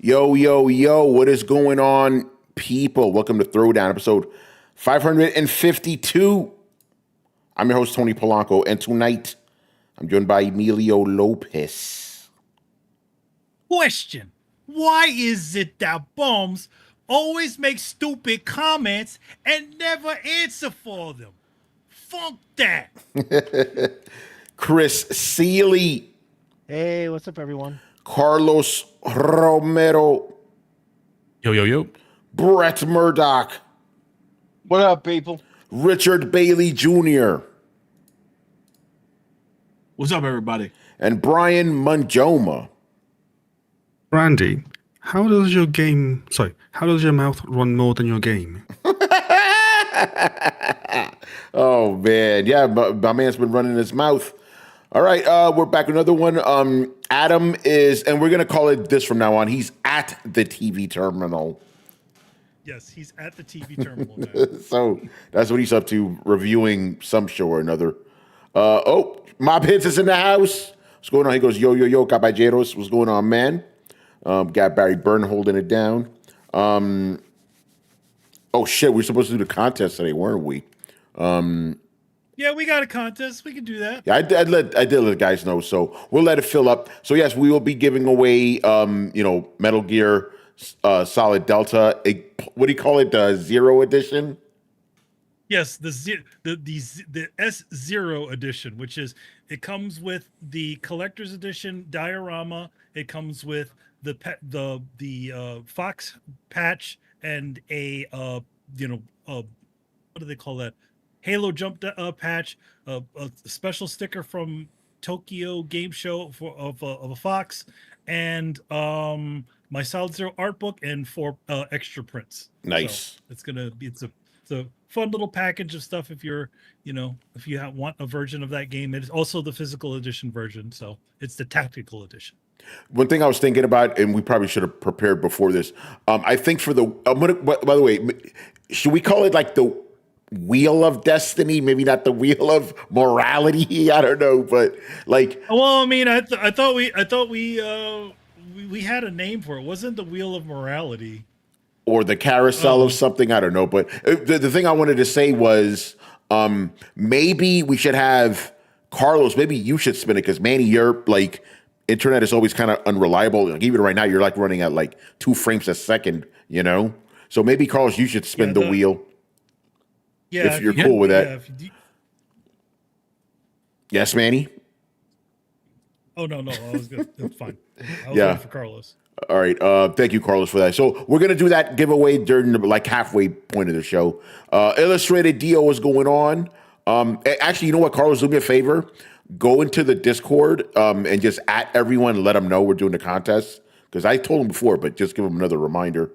Yo, yo, yo, what is going on, people? Welcome to Throwdown, episode 552. I'm your host, Tony Polanco, and tonight I'm joined by Emilio Lopez. Question: why is it that bums always make stupid comments and never answer for them? Fuck that. Chris Seeley, Hey, what's up, everyone? Carlos Romero, Yo, yo, yo. Brett Murdoch, What up, people? Richard Bailey Jr., What's up, everybody? and Brian Manjoma. Randy, how does your mouth run more than your game? Oh, man. Yeah, my man's been running his mouth. All right, we're back with another one. Adam is, and we're going to call it this from now on, he's at the TV terminal. Yes, he's at the TV terminal now. So that's what he's up to, reviewing some show or another. Mob Hits is in the house. What's going on? He goes, yo, yo, yo, caballeros. What's going on, man? Got Barry Byrne holding it down. Oh, shit, we're supposed to do the contest today, weren't we? Yeah, we got a contest. We can do that. Yeah, I did let guys know, so we'll let it fill up. So yes, we will be giving away, Metal Gear Solid Delta. What do you call it? Zero Edition. Yes, the S0 edition, which is it comes with the collector's edition diorama. It comes with the Fox patch and a what do they call that? Halo jump patch, a special sticker from Tokyo Game Show of a Fox, and my Solid Zero art book and 4 extra prints. Nice. So it's a fun little package of stuff if you're if you want a version of that game. It is also the physical edition version, so it's the tactical edition. One thing I was thinking about, and we probably should have prepared before this. I think for the by the way, should we call it like the Wheel of Destiny? Maybe not the Wheel of Morality. I don't know, but like. Well, I mean, I thought we had a name for it. Wasn't the Wheel of Morality? Or the carousel of something, I don't know. But the thing I wanted to say was maybe we should have Carlos. Maybe you should spin it because Manny, your like internet is always kind of unreliable. Like, even right now, you're like running at like 2 frames a second. So maybe Carlos, you should spin the wheel. Yeah, if you're cool with that. Yes, Manny. Oh no, I was good. It's fine. I was Yeah. waiting for Carlos. All right. Thank you, Carlos, for that. So we're going to do that giveaway during the halfway point of the show. Illustrated Dio is going on. Actually, you know what, Carlos? Do me a favor. Go into the Discord and just at everyone and let them know we're doing the contest. Because I told them before, but just give them another reminder.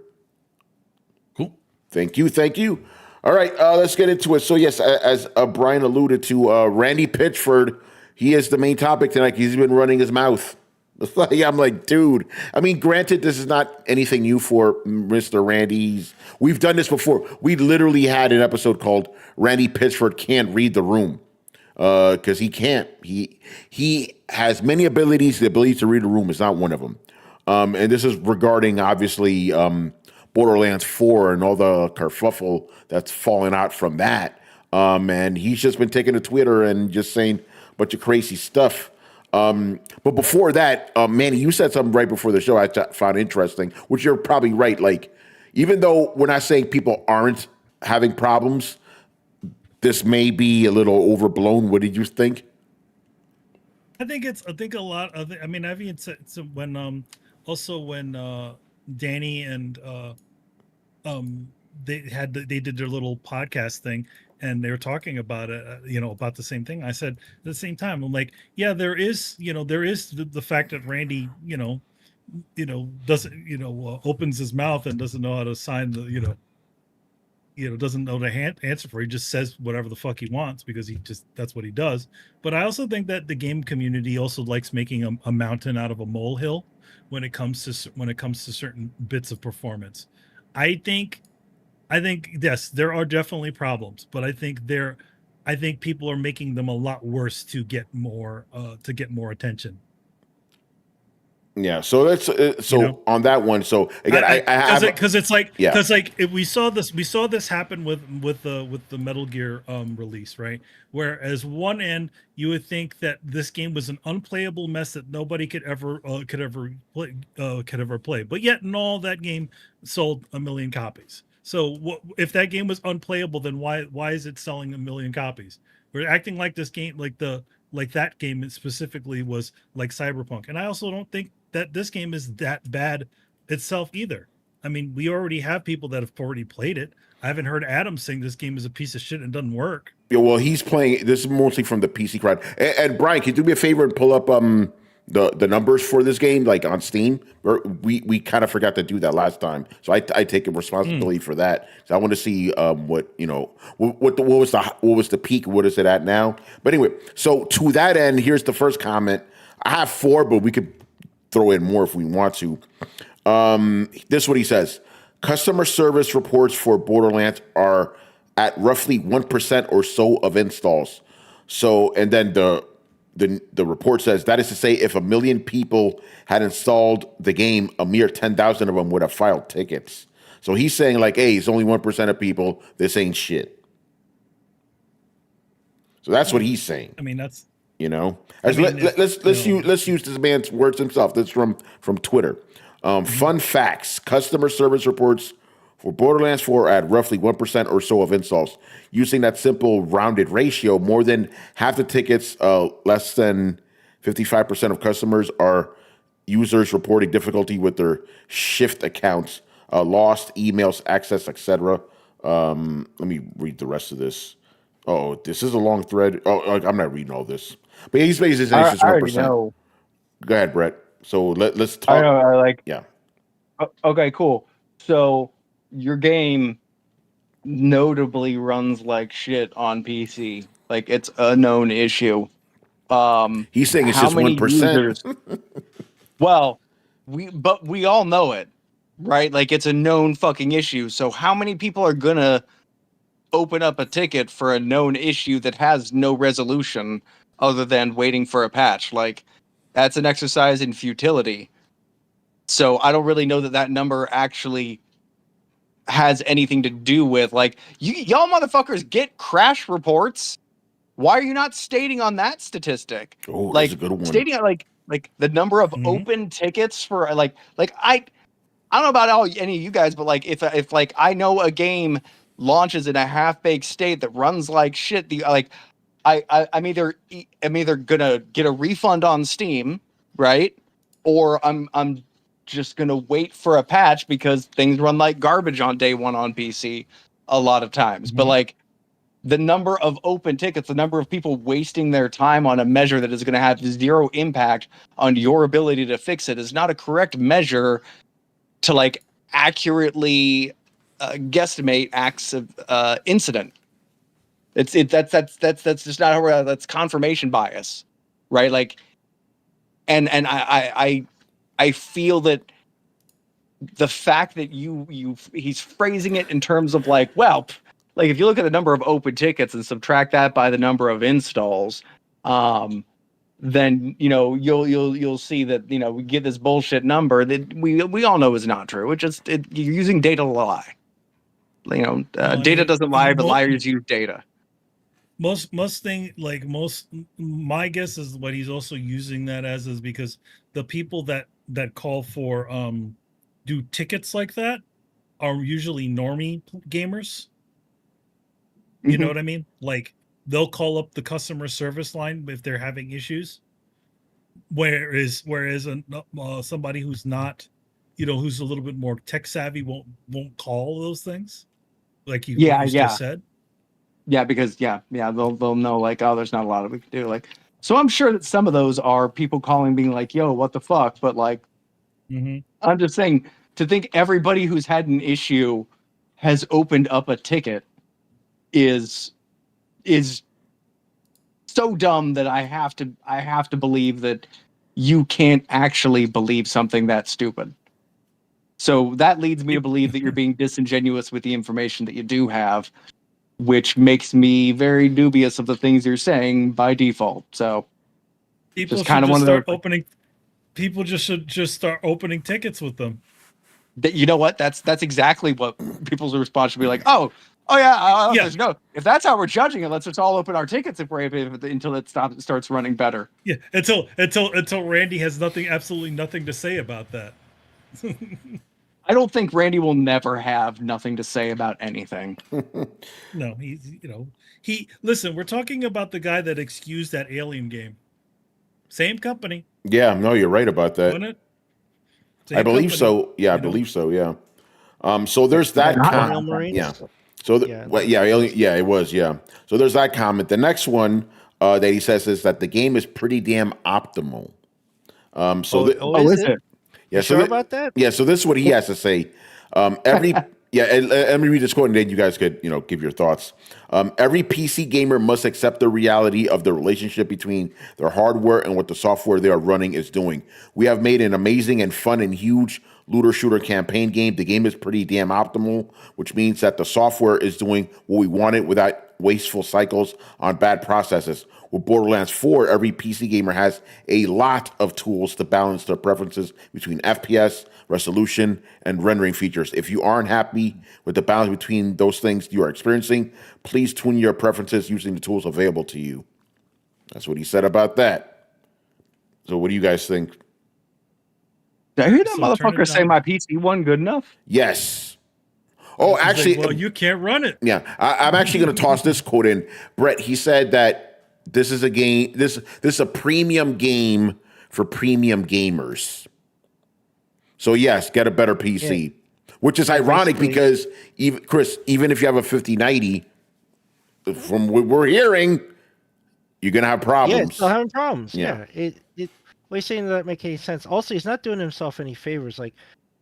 Cool. Thank you. All right, let's get into it. So yes, as Brian alluded to, Randy Pitchford, he is the main topic tonight. He's been running his mouth. I'm like, dude. I mean, granted, this is not anything new for Mr. Randy's. We've done this before. We literally had an episode called "Randy Pitchford Can't Read the Room" because he can't. He has many abilities. The ability to read the room is not one of them. And this is regarding obviously Borderlands 4 and all the kerfuffle that's fallen out from that. And he's just been taking to Twitter and just saying a bunch of crazy stuff. But before that, Manny, you said something right before the show I found interesting, which you're probably right. Like, even though we're not saying people aren't having problems, this may be a little overblown. What did you think? I think a lot of I mean, I've even said when Danny and they did their little podcast thing and they were talking about it, about the same thing. I said at the same time, I'm like, yeah, there is the fact that Randy, doesn't, opens his mouth and doesn't know how to sign the, doesn't know the answer for it. He just says whatever the fuck he wants because that's what he does. But I also think that the game community also likes making a mountain out of a molehill when it comes to certain bits of performance. I think yes, there are definitely problems, but I think people are making them a lot worse to get more attention. Yeah, so that's on that one. So again, I have because it's like if we saw this happen with the Metal Gear release, right? Whereas one end you would think that this game was an unplayable mess that nobody could ever play, but yet in all that game sold 1 million copies. So if that game was unplayable, then why is it selling 1 million copies? We're acting like this game, like that game specifically was like Cyberpunk, and I also don't think that this game is that bad itself either. I mean, we already have people that have already played it. I haven't heard Adam saying this game is a piece of shit and doesn't work. Yeah, well, he's playing. This is mostly from the PC crowd. And Brian, can you do me a favor and pull up the numbers for this game, like on Steam? We kind of forgot to do that last time, so I take responsibility for that. So I want to see what was the peak? What is it at now? But anyway, so to that end, here's the first comment. I have 4, but we could throw in more if we want to. This is what he says. Customer service reports for Borderlands are at roughly 1% or so of installs. So, and then the report says, that is to say, if 1 million people had installed the game, a mere 10,000 of them would have filed tickets. So he's saying like, hey, it's only 1% of people. This ain't shit. So that's what he's saying. I mean, that's... Let's use this man's words himself. This is from Twitter. Fun facts: customer service reports for Borderlands 4 at roughly 1% or so of installs. Using that simple rounded ratio, more than half the tickets, less than 55% of customers are users reporting difficulty with their Shift accounts, lost emails, access, etc. Let me read the rest of this. Oh, this is a long thread. Oh, I'm not reading all this. But he's basically saying it's just 1%. Know. Go ahead, Brett. So let's talk. I know, yeah. Okay, cool. So your game notably runs like shit on PC. Like it's a known issue. He's saying it's just 1%. Well, we all know it, right? Like it's a known fucking issue. So how many people are gonna open up a ticket for a known issue that has no resolution other than waiting for a patch? Like that's an exercise in futility. So I don't really know that number actually has anything to do with like y'all motherfuckers get crash reports. Why are you not stating on that statistic? Oh, like that's a good one. Stating like the number of open tickets for like I don't know about any of you guys, but like if like I know a game launches in a half-baked state that runs like shit, I'm either gonna get a refund on Steam, right? Or I'm just gonna wait for a patch because things run like garbage on day one on PC a lot of times. But like the number of open tickets, the number of people wasting their time on a measure that is gonna have zero impact on your ability to fix it is not a correct measure to like accurately guesstimate acts of incident. That's just not how that's confirmation bias, right? Like, and I feel that the fact that he's phrasing it in terms of like, well, like if you look at the number of open tickets and subtract that by the number of installs, then you'll see that we get this bullshit number that we all know is not true. You're using data to lie. Data doesn't lie, but liars use data. My guess is what he's also using that as is because the people that call for do tickets like that are usually normie gamers. You know what I mean? Like they'll call up the customer service line if they're having issues. Whereas somebody who's not, who's a little bit more tech savvy won't call those things. Like you just said. Yeah, because they'll know like, oh, there's not a lot we can do. Like, so I'm sure that some of those are people calling being like, yo, what the fuck? But like, I'm just saying to think everybody who's had an issue has opened up a ticket is so dumb that I have to believe that you can't actually believe something that stupid. So that leads me to believe that you're being disingenuous with the information that you do have, which makes me very dubious of the things you're saying by default. So people just kind of want to start opening. People just should just start opening tickets with them. You know what? That's exactly what people's response should be like. Oh yeah. Yeah. No, if that's how we're judging it, let's just all open our tickets if we're able until it starts running better. Yeah, until Randy has absolutely nothing to say about that. I don't think Randy will never have nothing to say about anything. No, listen, we're talking about the guy that excused that Alien game. Same company, Yeah, no, you're right about that. wasn't it? I believe company, so. Yeah, I believe so. Yeah. So there's that comment. Marines? Yeah. So it was. Yeah. So there's that comment. The next one that he says is that the game is pretty damn optimal. Is it? Yeah. You sure about that? Yeah. So this is what he has to say. Let me read this quote, and then you guys could give your thoughts. Every PC gamer must accept the reality of the relationship between their hardware and what the software they are running is doing. We have made an amazing and fun and huge looter shooter campaign game. The game is pretty damn optimal, which means that the software is doing what we wanted without wasteful cycles on bad processes. With Borderlands 4, every PC gamer has a lot of tools to balance their preferences between FPS, resolution, and rendering features. If you aren't happy with the balance between those things you are experiencing, please tune your preferences using the tools available to you. That's what he said about that. So what do you guys think? Did I hear that So motherfucker say my PC wasn't good enough? Yes. Oh, actually, well, you can't run it. yeah, I'm actually going to toss this quote in. Brett, he said that this is a game. This is a premium game for premium gamers. So yes, get a better PC, which is ironic because even if you have a 5090, from what we're hearing, you're gonna have problems. Yeah, it's still having problems. Yeah. What you're saying doesn't make any sense. Also, he's not doing himself any favors. Like,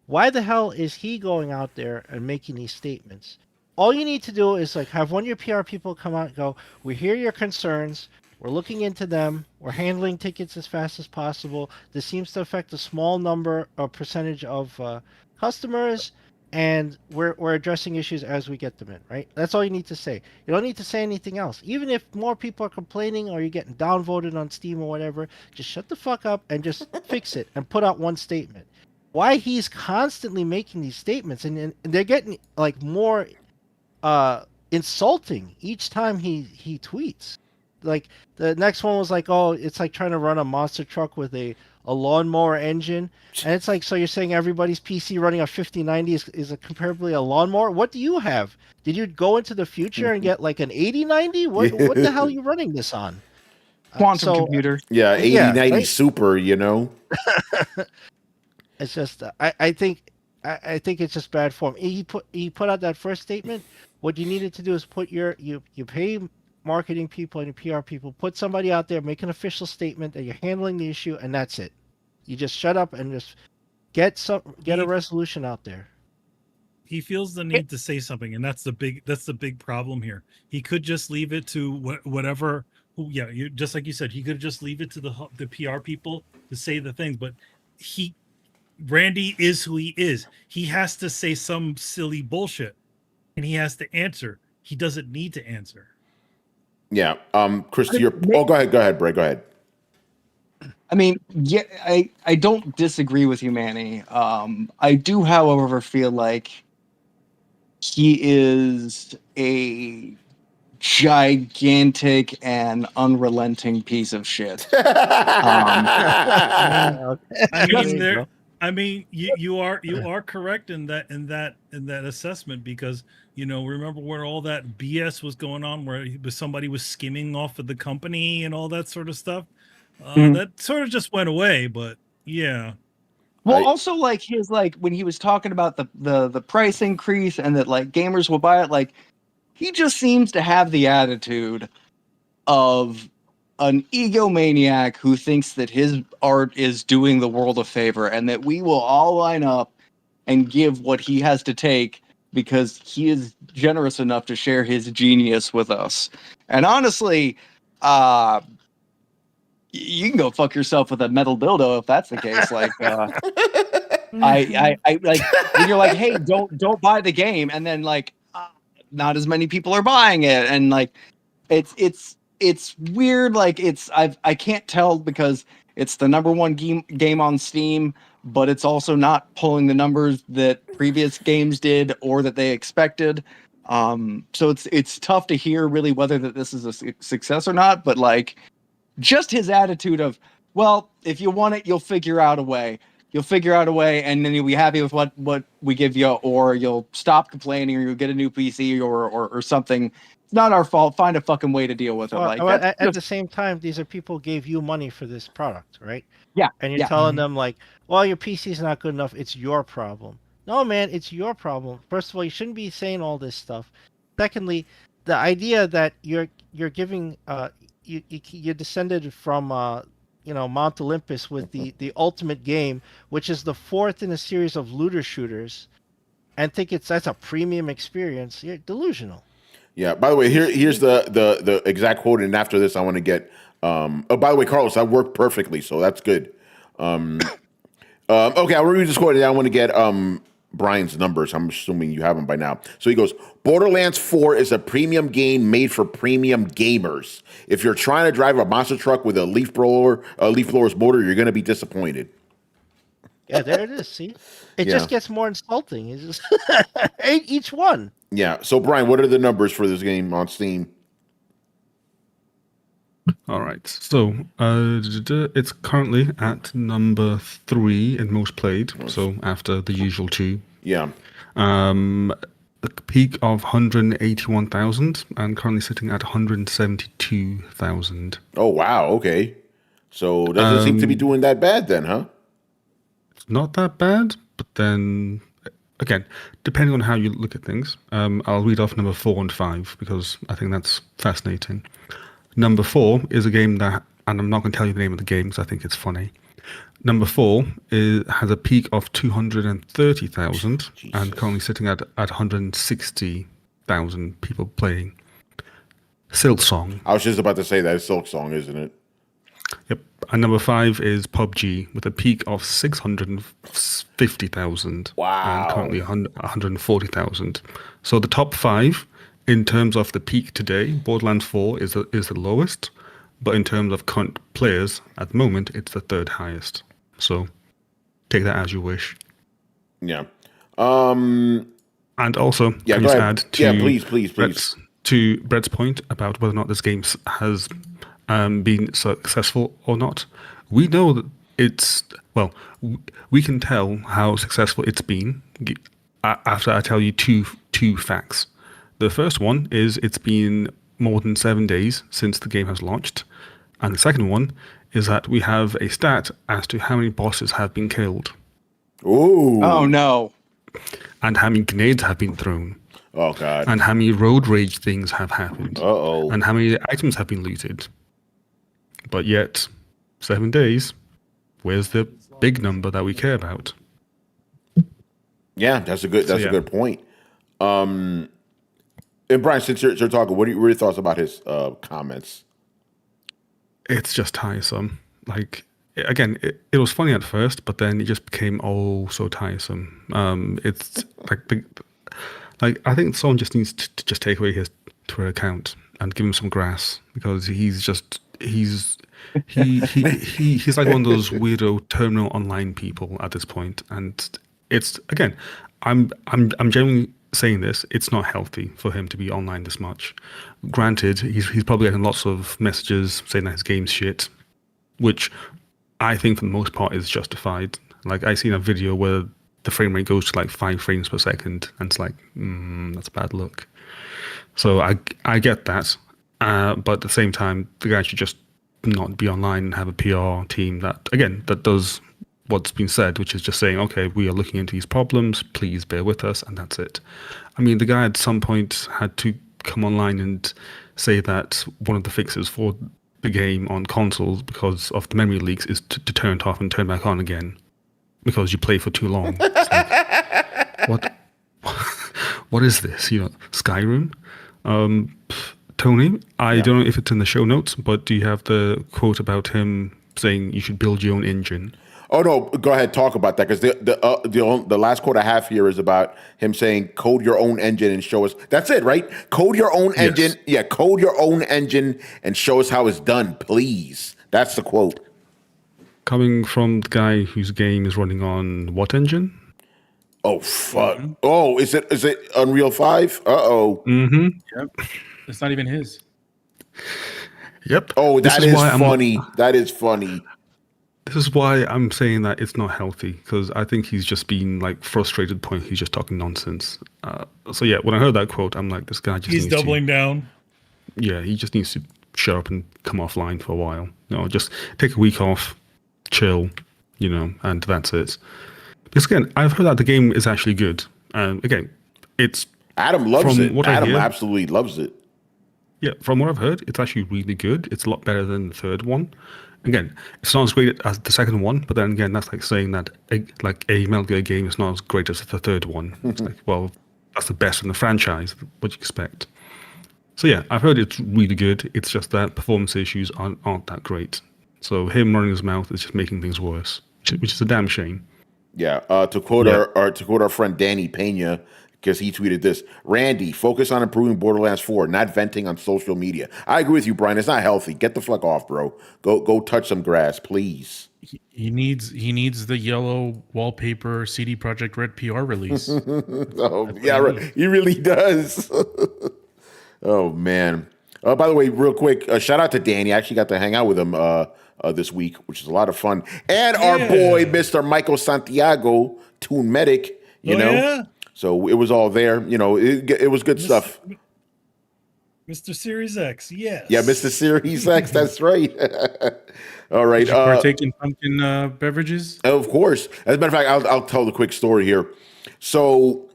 why the hell is he going out there and making these statements? All you need to do is like have one of your PR people come out and go, "We hear your concerns. We're looking into them. We're handling tickets as fast as possible. This seems to affect a small number or percentage of customers, and we're addressing issues as we get them in." Right? That's all you need to say. You don't need to say anything else. Even if more people are complaining or you're getting downvoted on Steam or whatever, just shut the fuck up and just fix it and put out one statement. Why he's constantly making these statements and they're getting like more insulting each time he tweets. Like the next one was like, oh, it's like trying to run a monster truck with a lawnmower engine, and it's like, so you're saying everybody's PC running a 5090 is comparably a lawnmower? What do you have? Did you go into the future and get like an 8090? What the hell are you running this on? Quantum computer. Yeah, 8090 right? Super. It's just I think it's just bad form. He put out that first statement. What you needed to do is put you pay marketing people and your PR people, put somebody out there, make an official statement that you're handling the issue, and that's it. You just shut up and just get a resolution out there. He feels the need to say something, and that's the big problem here. He could just leave it to whatever. Just like you said, he could just leave it to the PR people to say the things, but Randy is who he is. He has to say some silly bullshit, and he has to answer. He doesn't need to answer. Yeah. Chris, go ahead, Bray. Go ahead. I mean, yeah, I don't disagree with you, Manny. I do, however, feel like he is a gigantic and unrelenting piece of shit. I mean, you are correct in that assessment, because remember where all that BS was going on, where somebody was skimming off of the company and all that sort of stuff. That sort of just went away, but yeah. Well, also like when he was talking about the price increase and that like gamers will buy it, like he just seems to have the attitude of an egomaniac who thinks that his art is doing the world a favor and that we will all line up and give what he has to take because he is generous enough to share his genius with us. And honestly, you can go fuck yourself with a metal dildo if that's the case. Like, I like when you're like, hey, don't buy the game, and then like, not as many people are buying it, and like, it's weird. Like I can't tell because It's the number one game on Steam, but it's also not pulling the numbers that previous games did or that they expected. So it's tough to hear really whether that this is a success or not. But like, just his attitude of, well, if you want it, you'll figure out a way. You'll figure out a way, and then you'll be happy with what we give you, or you'll stop complaining, or you'll get a new PC or something. It's not our fault. Find a fucking way to deal with it. Well, at the same time, these are people gave you money for this product, right? Yeah. And you're telling them like, well, your PC's not good enough. It's your problem. No, man, it's your problem. First of all, you shouldn't be saying all this stuff. Secondly, the idea that you're giving you descended from Mount Olympus with the ultimate game, which is the fourth in a series of looter shooters, and think that's a premium experience. You're delusional. Yeah. By the way, here's the exact quote, and after this, I want to get. Oh, by the way, Carlos, that worked perfectly, so that's good. Okay, I'll read this quote, and I want to get Brian's numbers. I'm assuming you have them by now. So he goes, Borderlands 4 is a premium game made for premium gamers. If you're trying to drive a monster truck with a leaf blower's motor, you're going to be disappointed. Yeah, there it is. See, it just gets more insulting. It's just each one. Yeah. So Brian, what are the numbers for this game on Steam? All right. So it's currently at number 3 in most played. So after the usual 2. Yeah. The peak of 181,000 and currently sitting at 172,000. Oh, wow. Okay. So doesn't seem to be doing that bad then, huh? It's not that bad, but then again, depending on how you look at things, I'll read off number 4 and 5 because I think that's fascinating. Number 4 is a game that, and I'm not going to tell you the name of the game because I think it's funny. Number 4 has a peak of 230,000 and currently sitting at 160,000 people playing. Silksong. I was just about to say that it's Silksong, isn't it? Yep. And number 5 is PUBG with a peak of 650,000. Wow. And currently 140,000. So the top 5, in terms of the peak today, Borderlands 4 is the lowest. But in terms of current players, at the moment, it's the 3rd highest. So take that as you wish. Yeah. And also, can you add to please. To Brett's point about whether or not this game has been successful or not, we know that we can tell how successful it's been after I tell you two facts. The first one is it's been more than 7 days since the game has launched. And the second one is that we have a stat as to how many bosses have been killed. Ooh. Oh, no. And how many grenades have been thrown. Oh, God. And how many road rage things have happened. Uh-oh. And how many items have been looted. But yet, 7 days, where's the big number that we care about? Yeah, that's a good point. And Brian, since you're talking, what are your thoughts about his comments? It's just tiresome. Like, again, it was funny at first, but then it just became so tiresome. It's like I think someone just needs to just take away his Twitter account and give him some grass because he's like one of those weirdo terminal online people at this point, and it's again, I'm genuinely saying this, it's not healthy for him to be online this much. Granted, he's probably getting lots of messages saying that his game's shit, which I think for the most part is justified. Like, I seen a video where the frame rate goes to like 5 frames per second, and it's like, that's a bad look. So I get that, but at the same time, the guy should just not be online and have a PR team that does what's been said, which is just saying, okay, we are looking into these problems, please bear with us, and that's it. I mean, the guy at some point had to come online and say that one of the fixes for the game on consoles because of the memory leaks is to turn it off and turn back on again because you play for too long. It's like, what is this? Skyrim? Tony, I don't know if it's in the show notes, but do you have the quote about him saying you should build your own engine? Oh no, go ahead, talk about that because the last quote I have here is about him saying code your own engine and show us. That's it, right? Code your own engine. Yeah, code your own engine and show us how it's done, please. That's the quote. Coming from the guy whose game is running on what engine? Oh fuck! Oh, is it Unreal 5? Uh-oh. Yep. It's not even his. Yep. Oh, This that is is why funny. That is funny. This is why I'm saying that it's not healthy, because I think he's just been like frustrated point. He's just talking nonsense. So yeah, when I heard that quote, I'm like, this guy just He's needs doubling down. Yeah, he just needs to shut up and come offline for a while. Just take a week off, chill, and that's it. Because again, I've heard that the game is actually good. And again, it's Adam loves from it. what I Adam hear- absolutely loves it. Yeah, from what I've heard, it's actually really good. It's a lot better than the third one. Again, it's not as great as the second one, but then again, that's like saying that a Metal Gear game is not as great as the third one. It's like, well, that's the best in the franchise. What do you expect? So yeah, I've heard it's really good. It's just that performance issues aren't that great. So him running his mouth is just making things worse, which is a damn shame. Yeah. To quote our friend Danny Pena, because he tweeted this: Randy, focus on improving Borderlands 4, not venting on social media. I agree with you, Brian. It's not healthy. Get the fuck off, bro. Go touch some grass, please. He needs the yellow wallpaper CD Projekt Red PR release. Oh, yeah, right. He really does. Oh man. By the way, real quick, shout out to Danny. I actually got to hang out with him this week, which is a lot of fun. And our boy, Mr. Michael Santiago, Toon Medic, you know. Yeah? So it was all there. It was good stuff. Mr. Series X, yes. Yeah, Mr. Series X, that's right. All right. Did you partake in pumpkin beverages? Of course. As a matter of fact, I'll tell the quick story here. So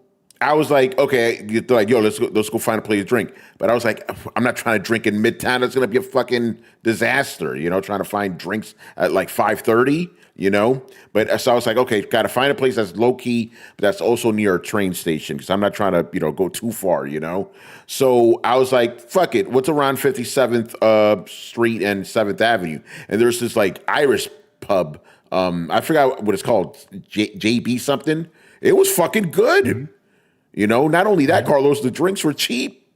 I was like, okay, they're like, yo, let's go find a place to drink. But I was like, I'm not trying to drink in Midtown. It's gonna be a fucking disaster, trying to find drinks at like 5:30, But so I was like, okay, gotta find a place that's low key, but that's also near a train station because I'm not trying to, go too far, So I was like, fuck it. What's around 57th Street and 7th Avenue? And there's this like Irish pub. I forgot what it's called, JB something. It was fucking good. Mm-hmm. Not only that, Carlos, the drinks were cheap.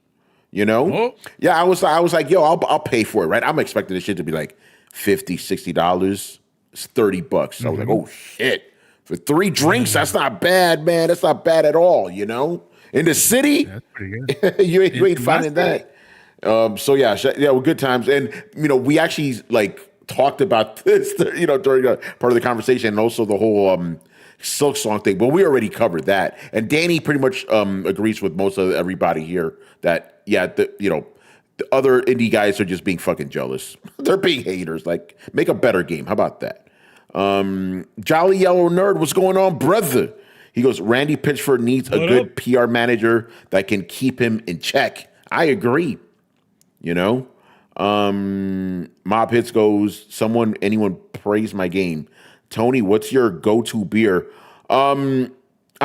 Oh. Yeah, I was like, yo, I'll pay for it, right? I'm expecting this shit to be like $50, $60. It's $30. So I was like, oh shit. For 3 drinks, that's not bad, man. That's not bad at all, In the city, That's pretty good. you ain't finding that. So yeah, well, good times. And we actually like talked about this, during part of the conversation, and also the whole Silk Song thing, but we already covered that. And Danny pretty much agrees with most of everybody here that the other indie guys are just being fucking jealous. They're being haters. Like, make a better game. How about that? Jolly Yellow Nerd, what's going on, brother? He goes, Randy Pitchford needs a good PR manager that can keep him in check. I agree. Mob Hits goes, anyone praise my game. Tony, what's your go-to beer? I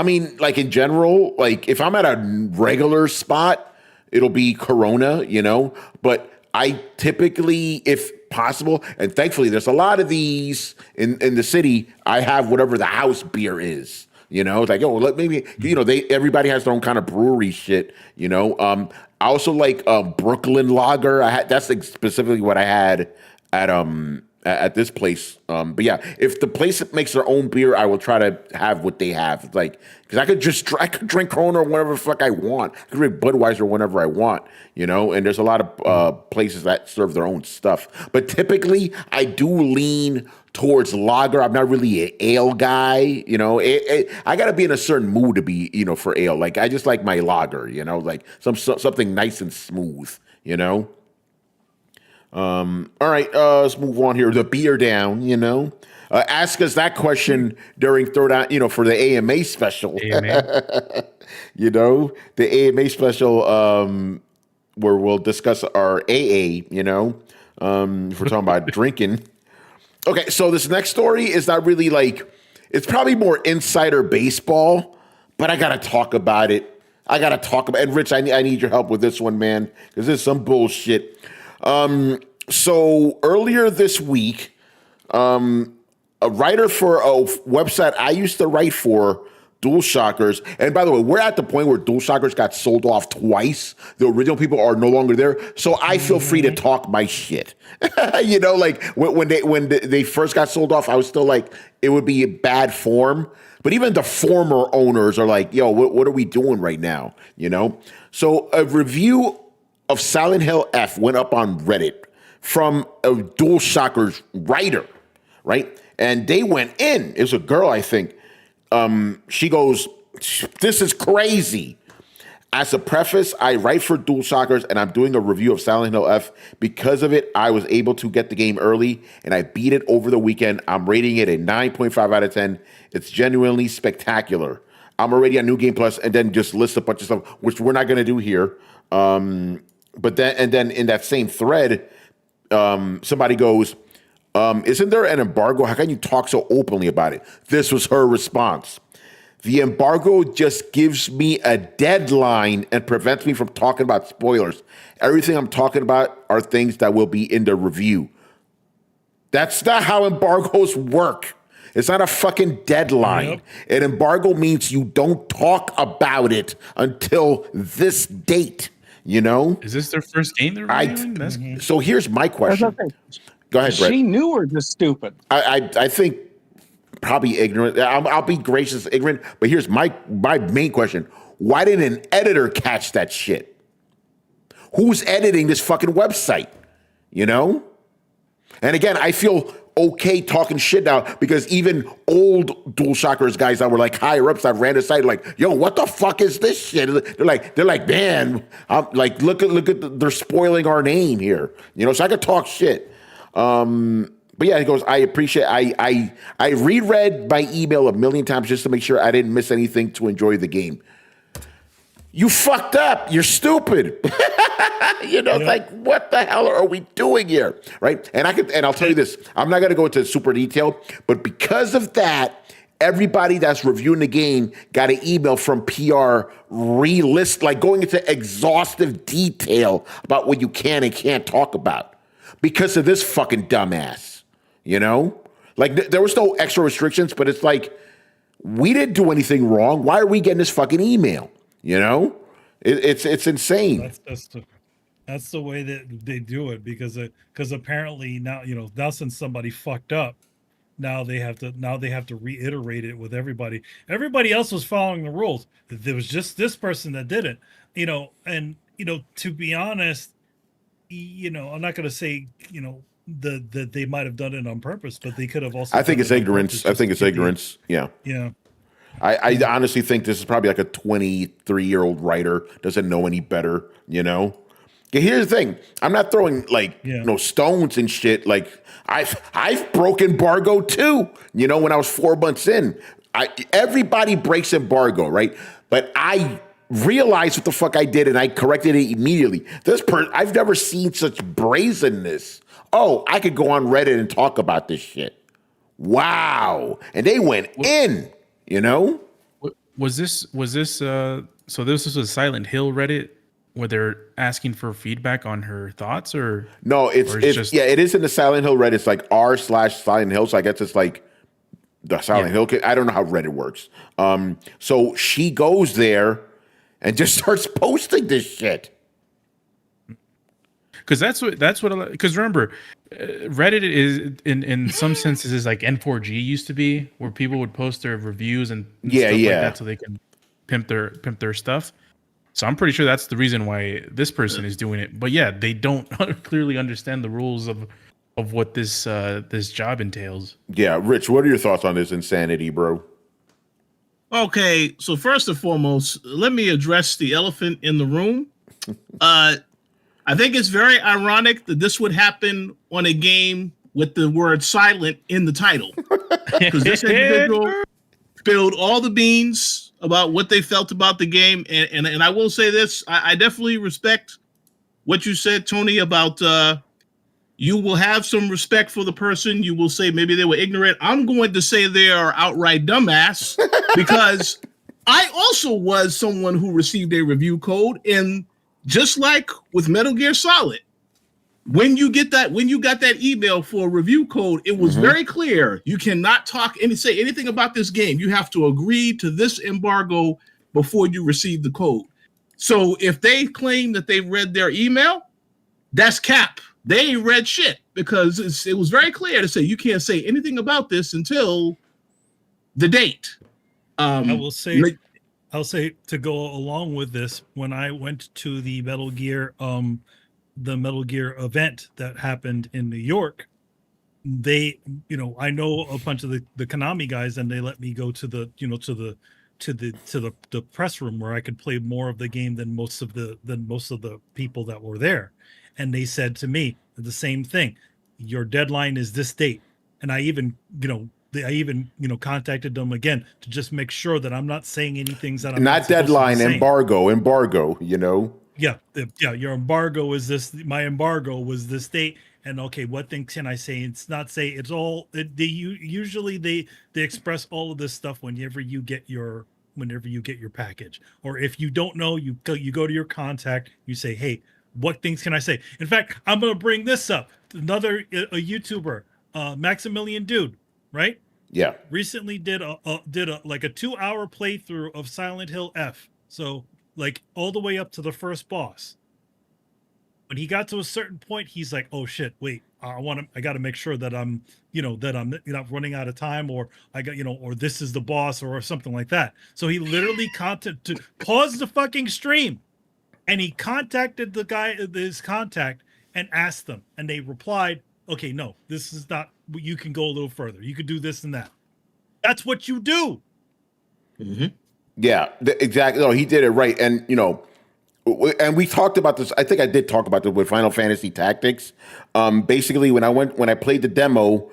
mean, like in general, like if I'm at a regular spot, it'll be Corona, but I typically, if possible, and thankfully there's a lot of these in the city, I have whatever the house beer is. It's like, maybe, everybody has their own kind of brewery shit, I also like Brooklyn Lager. That's like specifically what I had at this place. But yeah, if the place makes their own beer, I will try to have what they have. It's like, because I could drink Corona or whatever the fuck I want. I could drink Budweiser whenever I want, and there's a lot of places that serve their own stuff. But typically, I do lean towards lager. I'm not really an ale guy, I got to be in a certain mood to be, for ale. Like, I just like my lager, like something nice and smooth, all right, let's move on here. The beer down, ask us that question during Throwdown, for the AMA special. AMA. The AMA special, where we'll discuss our AA, if we're talking about drinking. Okay, so this next story is not really like, it's probably more insider baseball, but I gotta talk about it. And Rich, I need your help with this one, man, because this is some bullshit. So earlier this week, a writer for a website I used to write for DualShockers. And by the way, we're at the point where DualShockers got sold off twice. The original people are no longer there, so I feel free to talk my shit. You know, like when they first got sold off, I was still like, it would be a bad form. But even the former owners are like, yo, what are we doing right now? You know? So a review of Silent Hill F went up on Reddit from a DualShockers writer, right? And they went in. It was a girl, I think. She goes, this is crazy. As a preface, I write for DualShockers, and I'm doing a review of Silent Hill F. Because of it, I was able to get the game early, and I beat it over the weekend. I'm rating it a 9.5 out of 10. It's genuinely spectacular. I'm already on New Game Plus, and then just list a bunch of stuff, which we're not going to do here. But then in that same thread, somebody goes, isn't there an embargo? How can you talk so openly about it? This was her response. The embargo just gives me a deadline and prevents me from talking about spoilers. Everything I'm talking about are things that will be in the review. That's not how embargoes work. It's not a fucking deadline. Yep. An embargo means you don't talk about it until this date, you know? Is this their first game they're reviewing? So here's my question. Go ahead, Brett. She knew or just stupid? I think probably ignorant. I'll be gracious, ignorant. But here's my main question: why didn't an editor catch that shit? Who's editing this fucking website? You know. And again, I feel okay talking shit now because even old DualShockers guys that were like higher ups that ran the site like, yo, what the fuck is this shit? They're like, man, I'm like, look at they're spoiling our name here. You know, so I could talk shit. But yeah, he goes, I appreciate, I reread my email a million times just to make sure I didn't miss anything to enjoy the game. You fucked up. You're stupid. You know, like, what the hell are we doing here? Right. And I'll tell you this, I'm not going to go into super detail, but because of that, everybody that's reviewing the game got an email from PR like going into exhaustive detail about what you can and can't talk about because of this fucking dumbass. You know, like there was no extra restrictions, but it's like, we didn't do anything wrong. Why are we getting this fucking email? You know, it's insane. That's the way that they do it because apparently now since somebody fucked up, now they have to reiterate it with everybody. Everybody else was following the rules. There was just this person that didn't. You know, and to be honest, I'm not going to say that they might have done it on purpose, but they could have also. I think it's ignorance. I think it's ignorance. Yeah. Yeah. I honestly think this is probably like a 23-year-old writer doesn't know any better. You know. Here's the thing. I'm not throwing stones and shit. Like I've broken embargo too. You know, when I was 4 months in, everybody breaks embargo, right? But I realized what the fuck I did and I corrected it immediately. I've never seen such brazenness. Oh, I could go on Reddit and talk about this shit. Wow. And they went in, you know? Was this so this was a Silent Hill Reddit where they're asking for feedback on her thoughts or no, it is in the Silent Hill Reddit. It's like r/Silent Hill. So I guess it's like the Silent Hill. I don't know how Reddit works. So she goes there and just starts posting this shit. Because that's what because remember, Reddit is in some senses is like N4G used to be, where people would post their reviews and stuff like that so they can pimp their stuff. So I'm pretty sure that's the reason why this person is doing it. But yeah, they don't clearly understand the rules of what this job entails. Yeah, Rich, what are your thoughts on this insanity, bro? Okay, so first and foremost, let me address the elephant in the room. I think it's very ironic that this would happen on a game with the word silent in the title. Because this individual spilled all the beans about what they felt about the game. And I will say this, I definitely respect what you said, Tony, about you will have some respect for the person. You will say maybe they were ignorant. I'm going to say they are outright dumbass because I also was someone who received a review code and just like with Metal Gear Solid, when you got that email for a review code, it was very clear. You cannot say anything about this game. You have to agree to this embargo before you receive the code. So if they claim that they read their email, that's cap. They ain't read shit, because it was very clear to say you can't say anything about this until the date. I'll say to go along with this, when I went to the Metal Gear event that happened in New York, they, I know a bunch of the Konami guys, and they let me go to the press room where I could play more of the game than most of the people that were there. And they said to me the same thing. Your deadline is this date. And I even, contacted them again to just make sure that I'm not saying anything that I'm not deadline, embargo, Yeah. Your embargo is this. My embargo was this date. And okay, what things can I say? It's not say. It's all. Usually they express all of this stuff whenever you get your package, or if you don't know, you go to your contact. You say, hey, what things can I say? In fact, I'm going to bring this up. Another a YouTuber, Maximilian Dude, right? Yeah. Recently did a 2-hour playthrough of Silent Hill F. So like all the way up to the first boss. When he got to a certain point, he's like, "Oh shit, wait! I got to make sure that I'm not running out of time, or or this is the boss, or something like that." So he literally paused the fucking stream, and he contacted his contact, and asked them, and they replied, "Okay, no, this is not. You can go a little further. You could do this and that." That's what you do. Mm-hmm. Yeah, exactly. No, he did it right, and and we talked about this. I think I did talk about this with Final Fantasy Tactics. Basically, when I played the demo,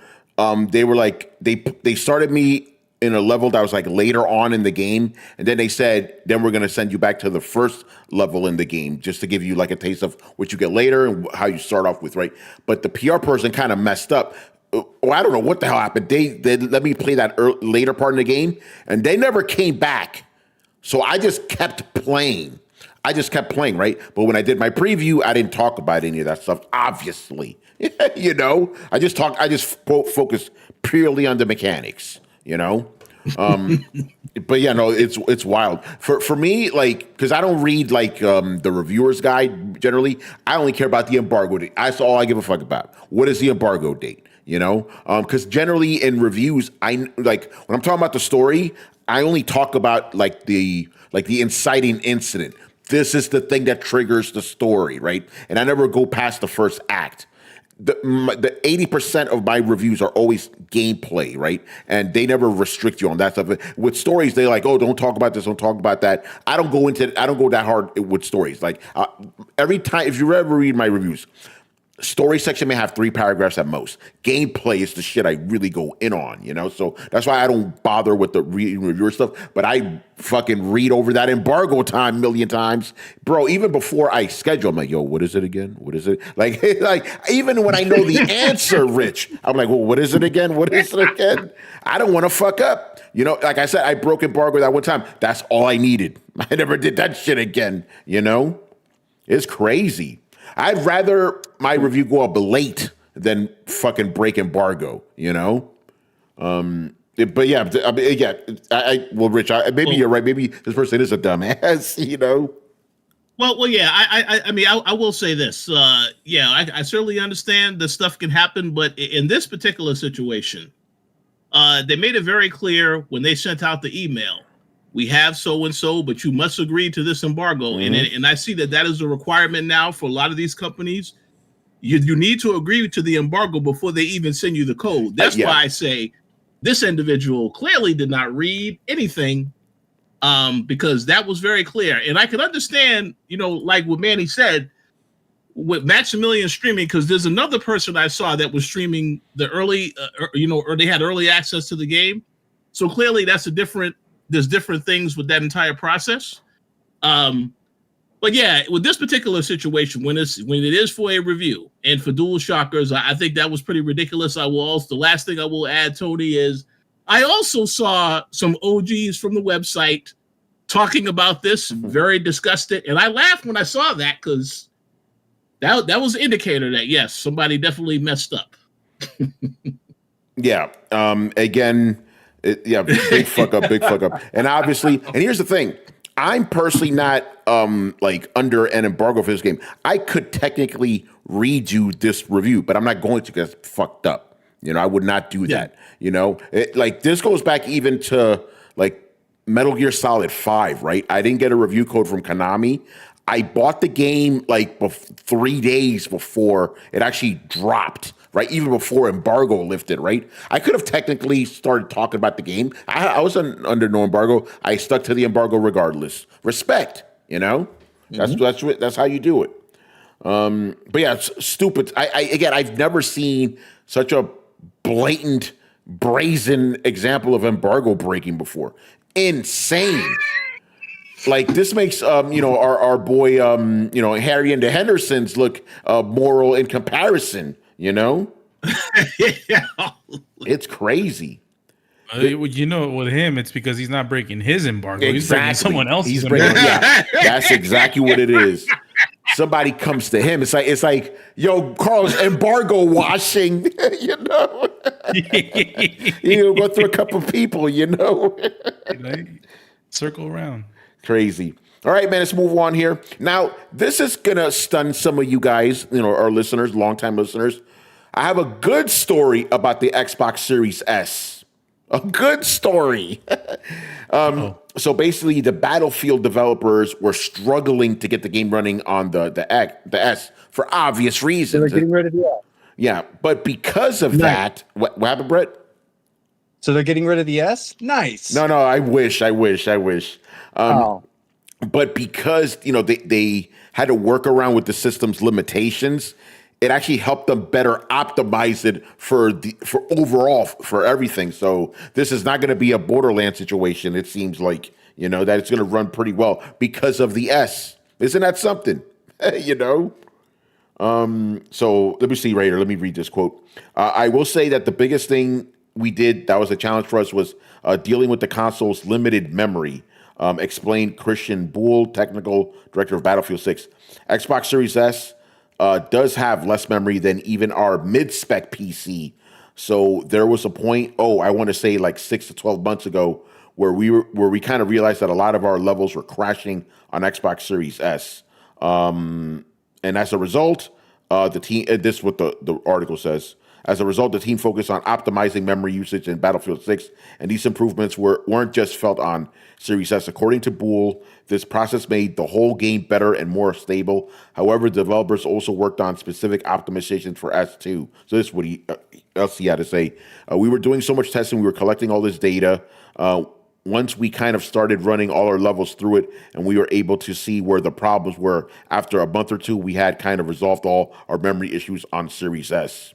they were like they started me in a level that was like later on in the game, and then they said, then we're going to send you back to the first level in the game just to give you like a taste of what you get later and how you start off with, right? But the PR person kind of messed up. I don't know what the hell happened. They let me play that later part in the game, and they never came back. So I just kept playing. Right? But when I did my preview, I didn't talk about any of that stuff, obviously. I just focused purely on the mechanics, But yeah, no, it's wild. For me, like, because I don't read like the reviewer's guide generally. I only care about the embargo date. That's all I give a fuck about. What is the embargo date? Because generally in reviews, when I'm talking about the story, I only talk about like the inciting incident. This is the thing that triggers the story, right? And I never go past the first act. The 80% of my reviews are always gameplay, right? And they never restrict you on that stuff. With stories, they're like, oh, don't talk about this, don't talk about that. I don't go that hard with stories. Like every time, if you ever read my reviews, story section may have 3 paragraphs at most. Gameplay is the shit I really go in on, So that's why I don't bother with the reviewer stuff. But I fucking read over that embargo time a million times, bro. Even before I schedule, I'm like, yo, what is it again? What is it? Like even when I know the answer, Rich, I'm like, well, what is it again? What is it again? I don't want to fuck up. Like I said, I broke embargo that one time. That's all I needed. I never did that shit again. It's crazy. I'd rather my review go up late than fucking break embargo, But yeah, well, Rich, maybe you're right. Maybe this person is a dumbass, Well, yeah. I will say this. I certainly understand that stuff can happen, but in this particular situation, they made it very clear when they sent out the email. We have so and so, but you must agree to this embargo. Mm-hmm. And I see that is a requirement now for a lot of these companies. You need to agree to the embargo before they even send you the code. That's why I say this individual clearly did not read anything, because that was very clear. And I can understand, like what Manny said, with Maximilian streaming, because there's another person I saw that was streaming the early, or they had early access to the game. So clearly there's different things with that entire process. But yeah, with this particular situation, when it is for a review and for Dual Shockers, I think that was pretty ridiculous. The last thing I will add, Tony, is I also saw some OGs from the website talking about this, very disgusted. And I laughed when I saw that, because that was an indicator that yes, somebody definitely messed up. Yeah. Again, big fuck up, big fuck up. And obviously, and here's the thing. I'm personally not like under an embargo for this game. I could technically redo this review, but I'm not going to because it's fucked up. You know, I would not do that. You know, like this goes back even to like Metal Gear Solid 5, right? I didn't get a review code from Konami. I bought the game like 3 days before it actually dropped, right? Even before embargo lifted, right? I could have technically started talking about the game. I was under no embargo. I stuck to the embargo regardless. Respect, you know? That's how you do it. But yeah, it's stupid. I've never seen such a blatant, brazen example of embargo breaking before. Insane. Like this makes our boy Harry and the Hendersons look moral in comparison. You know, Yeah. it's crazy. You know, with him, it's because he's not breaking his embargo. He's breaking someone else's. He's embargo. breaking. Yeah, that's exactly what it is. Somebody comes to him. It's like, yo, Carlos, embargo washing. You know, you go through a couple people. You know, circle around. Crazy. All right, man, let's move on here. Now, this is going to stun some of you guys, our listeners, longtime listeners. I have a good story about the Xbox Series S. A good story. So basically, the Battlefield developers were struggling to get the game running on the S for obvious reasons. They're getting rid of the S. Yeah, but because of that, what happened, Brett? So they're getting rid of the S? Nice. No, I wish. But because they had to work around with the system's limitations, it actually helped them better optimize it for overall for everything. So this is not going to be a Borderlands situation. It seems like that it's going to run pretty well because of the S. Isn't that something? So let me see right here. Let me read this quote. I will say that the biggest thing we did that was a challenge for us was dealing with the console's limited memory. Explained Christian Boole, technical director of Battlefield 6. Xbox Series S does have less memory than even our mid-spec PC. So there was a point, I want to say like 6 to 12 months ago, where we kind of realized that a lot of our levels were crashing on Xbox Series S. And as a result, the team, this is what the article says. As a result, the team focused on optimizing memory usage in Battlefield 6, and these improvements weren't just felt on Series S. According to Boole, this process made the whole game better and more stable. However, developers also worked on specific optimizations for S2. So this is what else he had to say. We were doing so much testing, we were collecting all this data. Once we kind of started running all our levels through it, and we were able to see where the problems were, after a month or two, we had kind of resolved all our memory issues on Series S.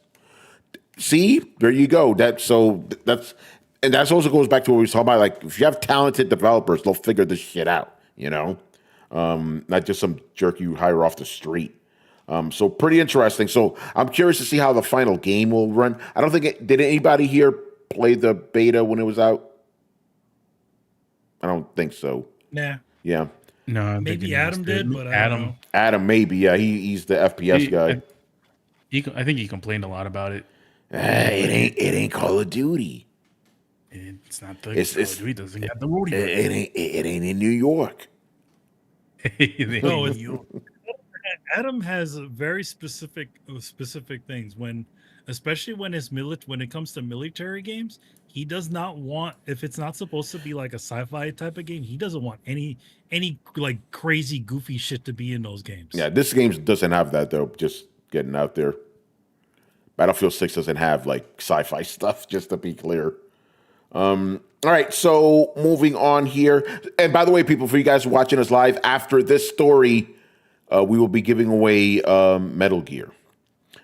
See, there you go. That also goes back to what we were talking about. Like, if you have talented developers, they'll figure this shit out. Not just some jerk you hire off the street. So pretty interesting. So I'm curious to see how the final game will run. I don't think did anybody here play the beta when it was out? I don't think so. Nah. Yeah. No, maybe Adam did, but I don't know. Adam, maybe. Yeah, he's the FPS guy. I think he complained a lot about it. It ain't Call of Duty. It's not the Call of Duty. Doesn't have the rodeo. It ain't in New York. No, Adam has very specific things especially when it comes to military games. He does not want, if it's not supposed to be like a sci-fi type of game, he doesn't want any like crazy goofy shit to be in those games. Yeah, this game doesn't have that though. Just getting out there. Battlefield 6 doesn't have like sci-fi stuff, just to be clear. All right, so moving on here. And by the way, people, for you guys watching us live, after this story, we will be giving away Metal Gear.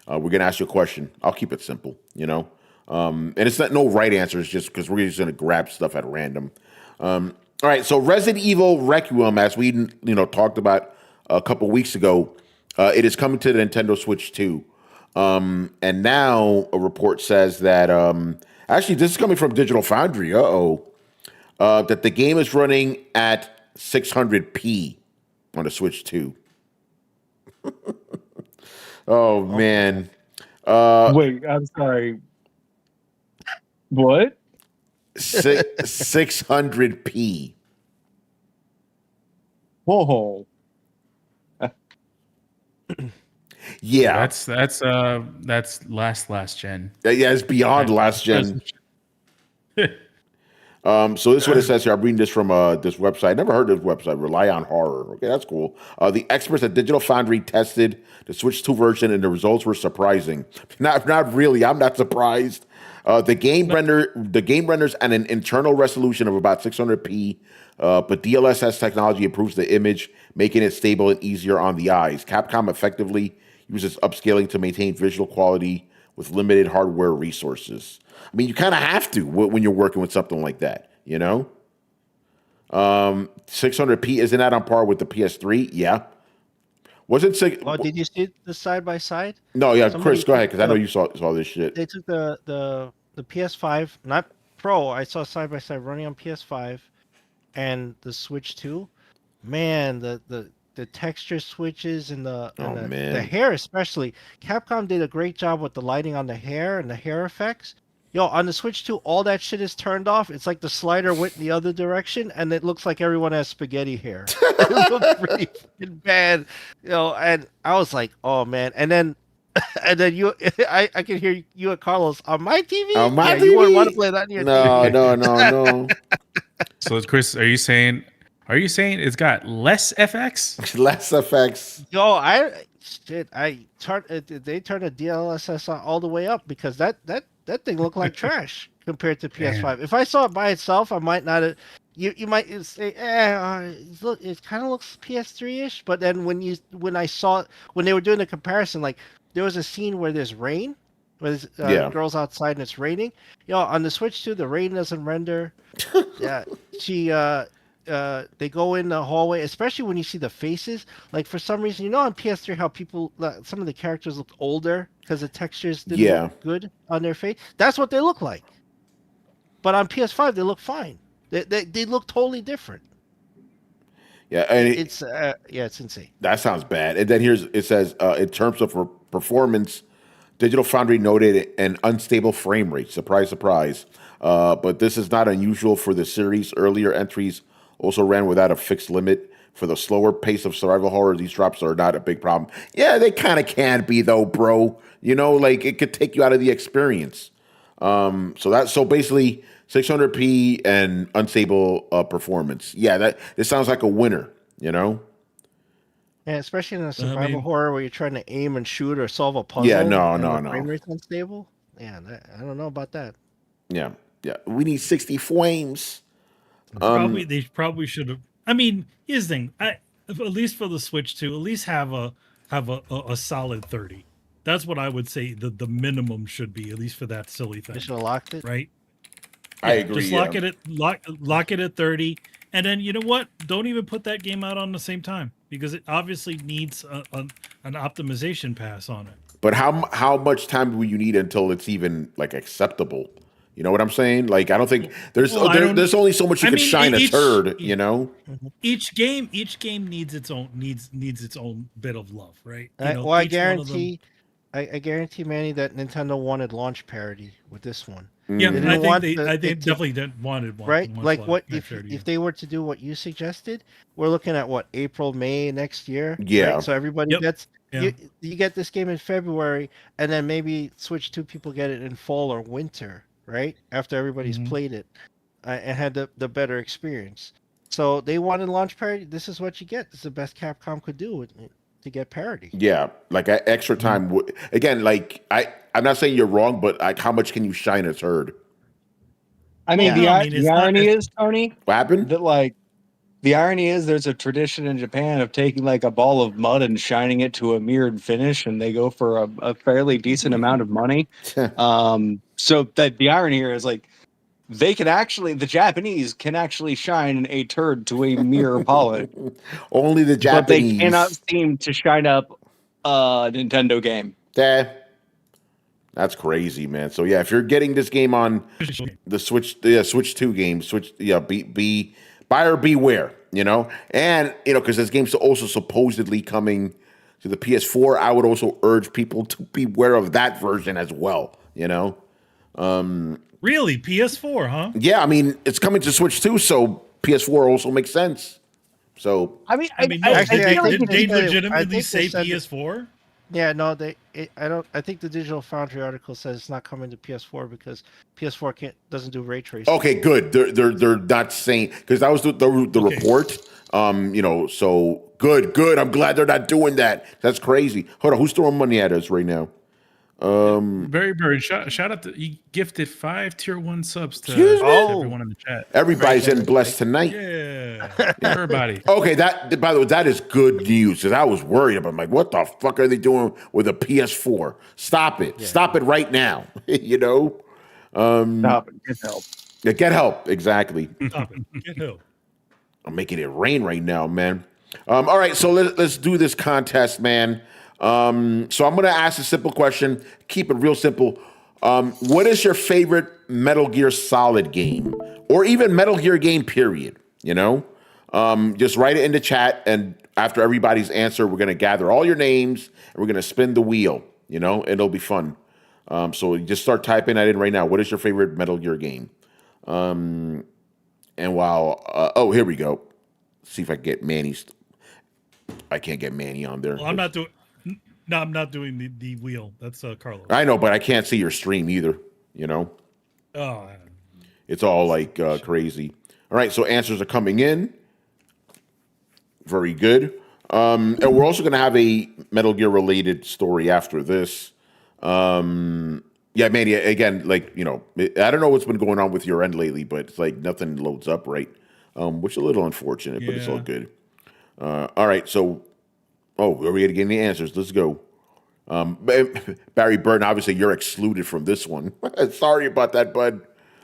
We're going to ask you a question. I'll keep it simple, and it's not no right answers, just because we're just going to grab stuff at random. All right, so Resident Evil Requiem, as we talked about a couple weeks ago, it is coming to the Nintendo Switch 2. And now a report says that actually this is coming from Digital Foundry. That the game is running at 600p on the Switch 2. Oh man. Wait, I'm sorry. What? 600p. Whoa. Yeah. That's last gen. Yeah, it's beyond last gen. So this is what it says here. I'm reading this from this website. I never heard of this website. Rely on Horror. Okay, that's cool. The experts at Digital Foundry tested the Switch 2 version, and the results were surprising. Not really. I'm not surprised. The game renders at an internal resolution of about 600p, but DLSS technology improves the image, making it stable and easier on the eyes. Capcom effectively uses upscaling to maintain visual quality with limited hardware resources. I mean, you kind of have to when you're working with something like that, you know? 600p, isn't that on par with the PS3? Yeah. Was it six? Oh, did you see the side by side? No, yeah, Somebody Chris, go ahead, took because I know you saw this shit. They took the PS5, not Pro. I saw side by side running on PS5 and the Switch 2. Man, the texture switches and the hair especially. Capcom did a great job with the lighting on the hair and the hair effects. Yo, on the Switch 2, all that shit is turned off. It's like the slider went in the other direction, and it looks like everyone has spaghetti hair. It looks pretty fucking bad, And I was like, oh man. And then you, I can hear you and Carlos on my TV. On my TV? You wouldn't want to play that on your TV. No. So, Chris, are you saying it's got less FX? Less effects. Yo, they turned the DLSS all the way up because that thing looked like trash compared to PS5. Damn. If I saw it by itself, I might not have. You might say, look, it kind of looks PS3-ish. But then when they were doing the comparison, like there was a scene where there's rain, where there's girls outside and it's raining. On the Switch 2, the rain doesn't render. Yeah, they go in the hallway, especially when you see the faces. Like for some reason, on PS3 how some of the characters look older because the textures didn't look good on their face. That's what they look like. But on PS5, they look fine. They look totally different. Yeah, and it's insane. That sounds bad. And then it says in terms of performance, Digital Foundry noted an unstable frame rate. Surprise, surprise. But this is not unusual for the series. Earlier entries also ran without a fixed limit. For the slower pace of survival horror, these drops are not a big problem. Yeah, they kind of can be though, bro. Like it could take you out of the experience. So basically 600p and unstable performance. Yeah, this sounds like a winner. Yeah, especially in a survival horror where you're trying to aim and shoot or solve a puzzle. Yeah, no. Frame rate's unstable. Yeah, I don't know about that. Yeah. We need 60 frames. They probably should have. I mean, here's the thing. At least for the Switch 2, at least have a solid 30. That's what I would say the minimum should be, at least for that silly thing. They should have locked it. Right? I agree. Just lock it at 30. And then you know what? Don't even put that game out on the same time because it obviously needs an optimization pass on it. But how much time will you need until it's even like acceptable? You know what I'm saying? Like I don't think there's only so much you can shine a turd. Each game needs its own bit of love, right? I guarantee, Manny, that Nintendo wanted launch parity with this one. Yeah, I think definitely wanted one. Right? Like what if they were to do what you suggested? We're looking at what, April, May next year. Yeah. Right? So everybody gets you get this game in February, and then maybe Switch 2 people get it in fall or winter. Right after everybody's played it and had the better experience. So they wanted launch parity. This is what you get. This is the best Capcom could do to get parity. Yeah, like extra time. Again, like I'm not saying you're wrong, but like how much can you shine a turd? I mean, the irony is, Tony, what happened? That the irony is there's a tradition in Japan of taking like a ball of mud and shining it to a mirrored finish, and they go for a fairly decent amount of money. So that the irony here is like the Japanese can actually shine a turd to a mirror polish. Only the Japanese. But they cannot seem to shine up a Nintendo game. That's crazy, man. So yeah, if you're getting this game on the Switch 2 game, be buyer beware, and because this game's also supposedly coming to the PS4, I would also urge people to beware of that version as well. You know. Really, PS4, huh? Yeah, I mean it's coming to Switch too, so PS4 also makes sense. So I mean, no, Actually, I did think they they- I legitimately think they say said that- PS4? Yeah, no, I don't. I think the Digital Foundry article says it's not coming to PS4 because PS4 doesn't do ray tracing. okay, good. They're not saying because that was the Okay. report. You know, so good. I'm glad they're not doing that. That's crazy. Hold on, who's throwing money at us right now? Very Bird, shout out to you gifted 5 tier 1 subs to Excuse me? everyone in the chat. Everybody's in blessed tonight. Yeah. Everybody. Okay, that by the way, that is good news because I was worried about. I'm like, what the fuck are they doing with a PS4? Stop it! Stop it right now! You know, Stop it. Get help. yeah, get help. Exactly. Stop it. Get help. I'm making it rain right now, man. All right, so let's do this contest, man. So I'm gonna ask a simple question. Keep it real simple. What is your favorite Metal Gear Solid game, or even Metal Gear game? Period. You know, just write it in the chat, and after everybody's answer, we're gonna gather all your names and we're gonna spin the wheel. You know, and it'll be fun. So you just start typing that in right now. What is your favorite Metal Gear game? And while oh, here we go. See if I can get Manny's. I can't get Manny on there. Well, I'm not doing. No, I'm not doing the wheel. That's Carlos. I know, but I can't see your stream either. You know, Oh, it's all like crazy. All right, so answers are coming in. Very good. And we're also going to have a Metal Gear related story after this. Yeah, Manny, again, like, you know, I don't know what's been going on with your end lately, but it's like nothing loads up right, which is a little unfortunate, but it's all Yeah. good. All right, so, are we going to get any answers? Let's go. Barry Burton, obviously you're excluded from this one. Sorry about that, bud.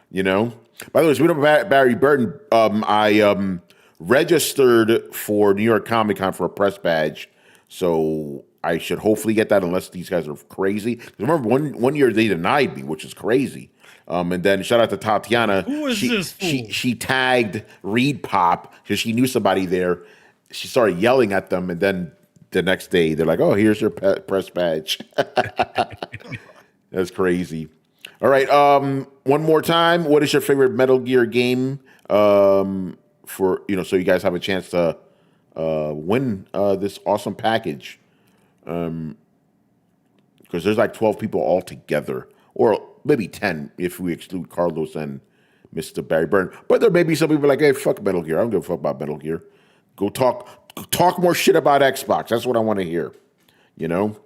You know. By the way, speaking of Barry Burton, I registered for New York Comic Con for a press badge, so I should hopefully get that unless these guys are crazy. Remember, one year they denied me, which is crazy. And then shout out to Tatiana. Who is this fool? She tagged Reed Pop because she knew somebody there. She started yelling at them, and then the next day they're like, "Oh, here's your press badge." That's crazy. All right, one more time. What is your favorite Metal Gear game? For so you guys have a chance to win this awesome package. Because there's like 12 people all together, or maybe 10 if we exclude Carlos and Mr. Barry Burton. But there may be some people like, "Hey, fuck Metal Gear. I don't give a fuck about Metal Gear. Go talk more shit about Xbox. That's what I want to hear." You know.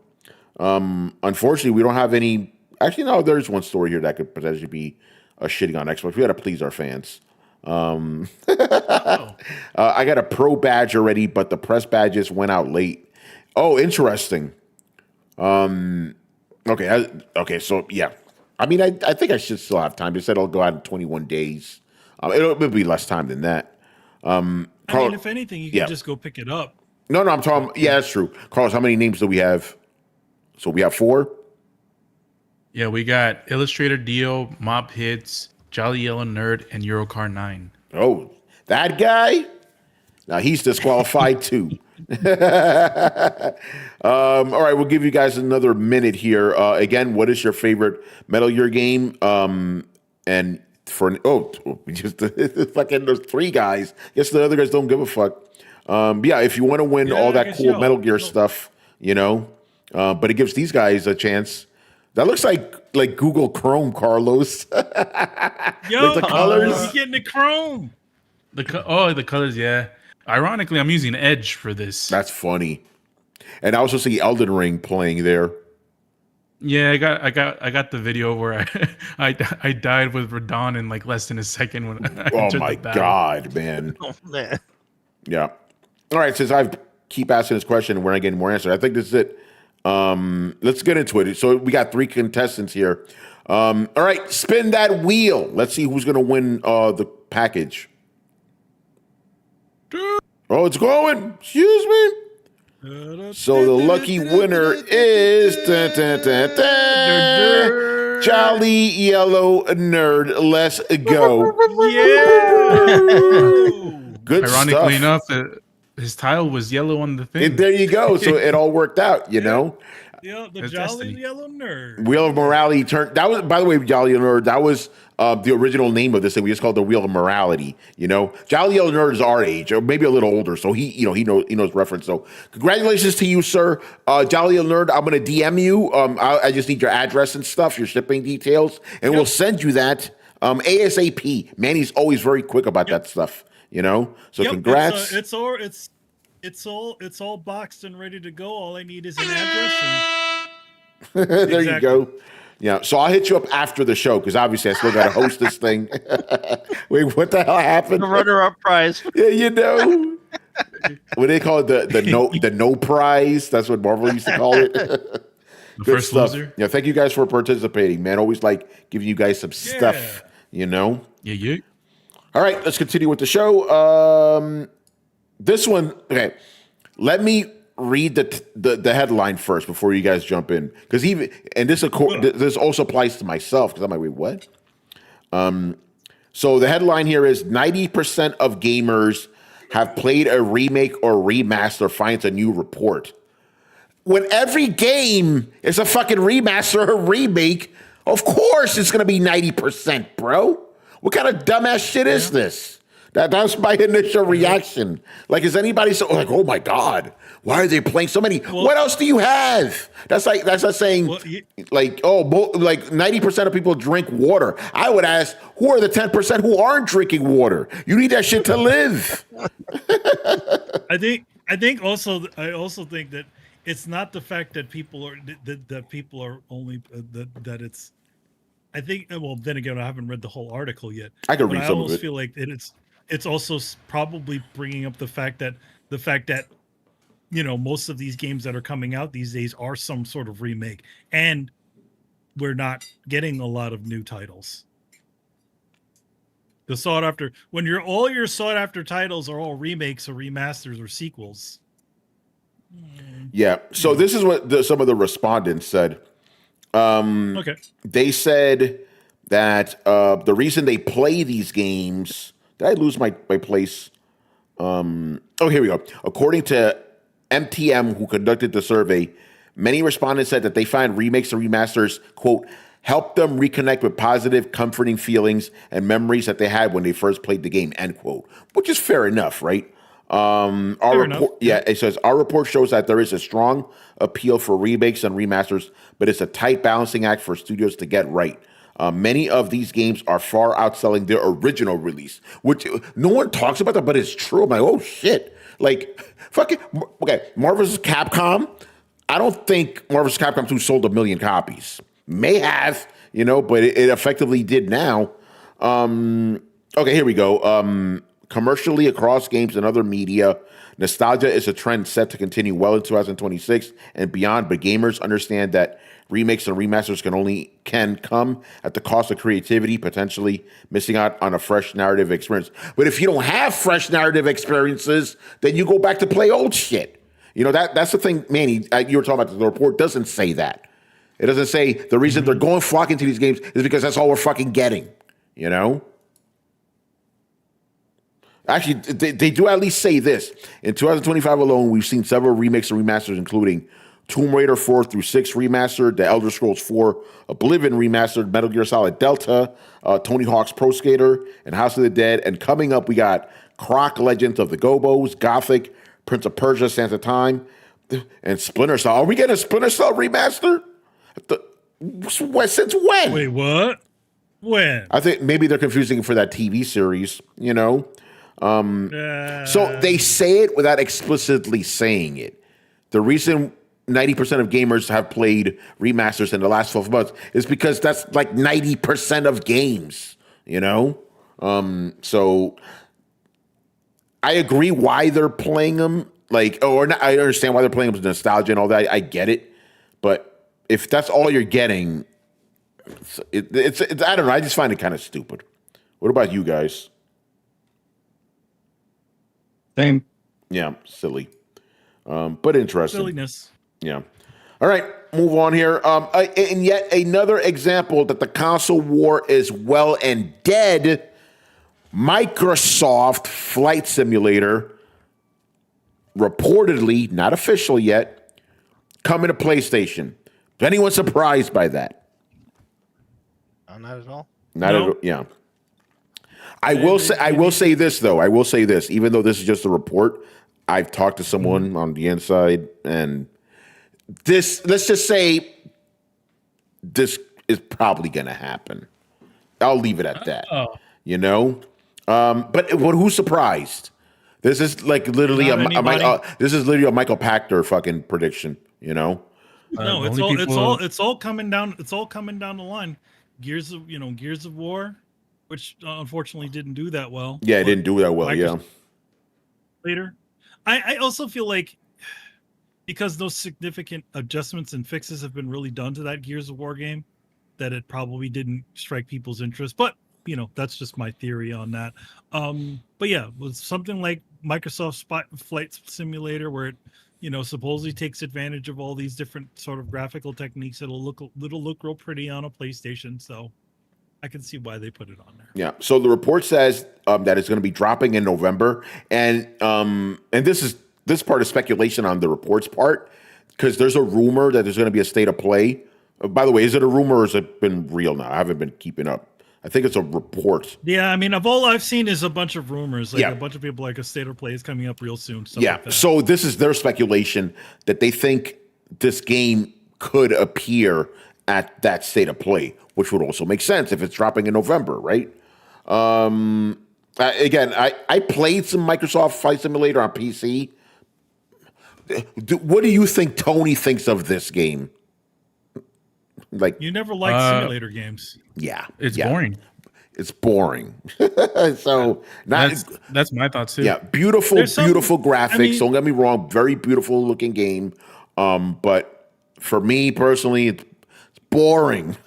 Unfortunately, we don't have any. Actually, no. There's one story here that could potentially be shitting on Xbox. We got to please our fans. I got a pro badge already, but the press badges went out late. Oh, interesting. Okay. So yeah, I mean, I think I should still have time. They said it'll go out in 21 days. It'll be less time than that. I mean, if anything, you can just go pick it up. No, I'm talking. Yeah, that's true. Carlos, how many names do we have? So we have 4. Yeah, we got Illustrator Dio, Mob Hits, Jolly Yellow Nerd, and Eurocar 9. Oh, that guy? Now he's disqualified too. All right, we'll give you guys another minute here. Again, what is your favorite Metal Gear game? And for just fucking those 3 guys. Guess the other guys don't give a fuck. Yeah, if you want to win all that cool Metal Gear stuff, but it gives these guys a chance. That looks like Google Chrome, Carlos. Yo, like the colors. He's getting the Chrome. The colors, yeah. Ironically, I'm using Edge for this. That's funny. And I also see Elden Ring playing there. Yeah, I got the video where I died with Radon in like less than a second when I Oh my god, man. Oh man. Yeah. All right, since I keep asking this question and we're not getting more answers, I think this is it. Let's get into it. So we got 3 contestants here. All right, spin that wheel. Let's see who's gonna win the package. Oh, it's going. Excuse me. So the lucky winner is Jolly Yellow Nerd. Let's go. Yeah. Good Ironically stuff. enough, his tile was yellow on the thing. There you go. So it all worked out, you know. Yeah, the That's Jolly Destiny. Yellow Nerd. Wheel of Morality turned. That was, by the way, Jolly Yellow Nerd. That was the original name of this thing. We just called it the Wheel of Morality. You know, Jolly Yellow Nerd is our age, or maybe a little older. So he knows reference. So congratulations to you, sir. Jolly Yellow Nerd. I'm going to DM you. I just need your address and stuff, your shipping details, and we'll send you that ASAP. Manny's always very quick about that stuff. You know. So congrats. It's all boxed and ready to go. All I need is an address. There you go. Yeah, so I'll hit you up after the show because obviously I still got to host this thing. Wait, what the hell happened? The runner-up prize. Yeah, you know. What do they call it? The no prize. That's what Marvel used to call it. The Good first stuff. loser. Yeah, thank you guys for participating, man. Always like giving you guys some stuff. You know. Yeah. All right, let's continue with the show. This one, okay. Let me read the headline first before you guys jump in, because this also applies to myself because I'm like, wait, what? So the headline here is 90% of gamers have played a remake or remaster, finds a new report. When every game is a fucking remaster or remake, of course it's gonna be 90%, bro. What kind of dumbass shit is this? That's my initial reaction. Like, is anybody so like, oh my God, why are they playing so many? Well, what else do you have? That's like saying like 90% of people drink water. I would ask, who are the 10% who aren't drinking water? You need that shit to live. I also think that it's not the fact that people are only that it's. I think, well, then again, I haven't read the whole article yet. I could read some of it. I almost feel like it's also probably bringing up the fact that most of these games that are coming out these days are some sort of remake, and we're not getting a lot of new titles. The sought after, when all your sought after titles are all remakes or remasters or sequels. Yeah. So this is what some of the respondents said. Okay. They said that the reason they play these games. Did I lose my place? Here we go. According to MTM, who conducted the survey, many respondents said that they find remakes and remasters, quote, help them reconnect with positive, comforting feelings and memories that they had when they first played the game, end quote. Which is fair enough, right? It says our report shows that there is a strong appeal for remakes and remasters, but it's a tight balancing act for studios to get right. Many of these games are far outselling their original release, which no one talks about that, but it's true. I'm like, oh shit. Like, fucking, okay, Marvel vs. Capcom. I don't think Marvel vs. Capcom 2 sold 1 million copies. May have, but it effectively did now. Okay, here we go. Commercially, across games and other media, nostalgia is a trend set to continue well in 2026 and beyond, but gamers understand that remakes and remasters can come at the cost of creativity, potentially missing out on a fresh narrative experience. But if you don't have fresh narrative experiences, then you go back to play old shit. That's the thing, Manny, you were talking about. The report doesn't say that. It doesn't say the reason they're flocking to these games is because that's all we're fucking getting, Actually, they do at least say this. In 2025 alone, we've seen several remakes and remasters, including Tomb Raider 4 through 6 remastered, The Elder Scrolls 4 Oblivion remastered, Metal Gear Solid Delta, Tony Hawk's Pro Skater, and House of the Dead. And coming up, we got Croc Legends of the Gobos, Gothic, Prince of Persia, Sands of Time, and Splinter Cell. Are we getting a Splinter Cell remaster? Since when? Wait, what? When? I think maybe they're confusing it for that TV series, So they say it without explicitly saying it. The reason 90% of gamers have played remasters in the last 12 months is because that's like 90% of games, So I agree why they're playing them. I understand why they're playing them with nostalgia and all that. I get it. But if that's all you're getting, it's I don't know. I just find it kind of stupid. What about you guys? Same. Yeah, silly. But interesting. Silliness. Yeah. All right, move on here. And yet another example that the console war is well and dead. Microsoft Flight Simulator reportedly, not official yet, coming to PlayStation. Is anyone surprised by that? Not at all. Not No. at all. Yeah. I will say this though. I will say this, even though this is just a report. I've talked to someone on the inside, and this. Let's just say this is probably going to happen. I'll leave it at that. Oh. You know, but who's surprised? This is like literally this is literally a Michael Pachter fucking prediction. You know. No, it's all coming down. It's all coming down the line. Gears of War, which unfortunately didn't do that well. Yeah, it didn't do that well. Yeah. Later, I also feel like because those significant adjustments and fixes have been really done to that Gears of War game, that it probably didn't strike people's interest. But that's just my theory on that. But yeah, with something like Microsoft Flight Simulator, where it supposedly takes advantage of all these different sort of graphical techniques, it'll look real pretty on a PlayStation. So I can see why they put it on there. Yeah. So the report says that it's going to be dropping in November, and this part is speculation on the report's part, because there's a rumor that there's going to be a state of play. By the way, is it a rumor or has it been real now? I haven't been keeping up. I think it's a report. Yeah, I mean, all I've seen is a bunch of rumors. Like a bunch of people, like a state of play is coming up real soon. Yeah. Like So this is their speculation that they think this game could appear at that state of play, which would also make sense if it's dropping in November, right? Again, I played some Microsoft Flight Simulator on PC. What do you think Tony thinks of this game? Like, you never liked simulator games. Yeah, it's boring. It's boring. So that's my thoughts too. Yeah, beautiful graphics. I mean, don't get me wrong, very beautiful looking game. But for me personally, it's boring.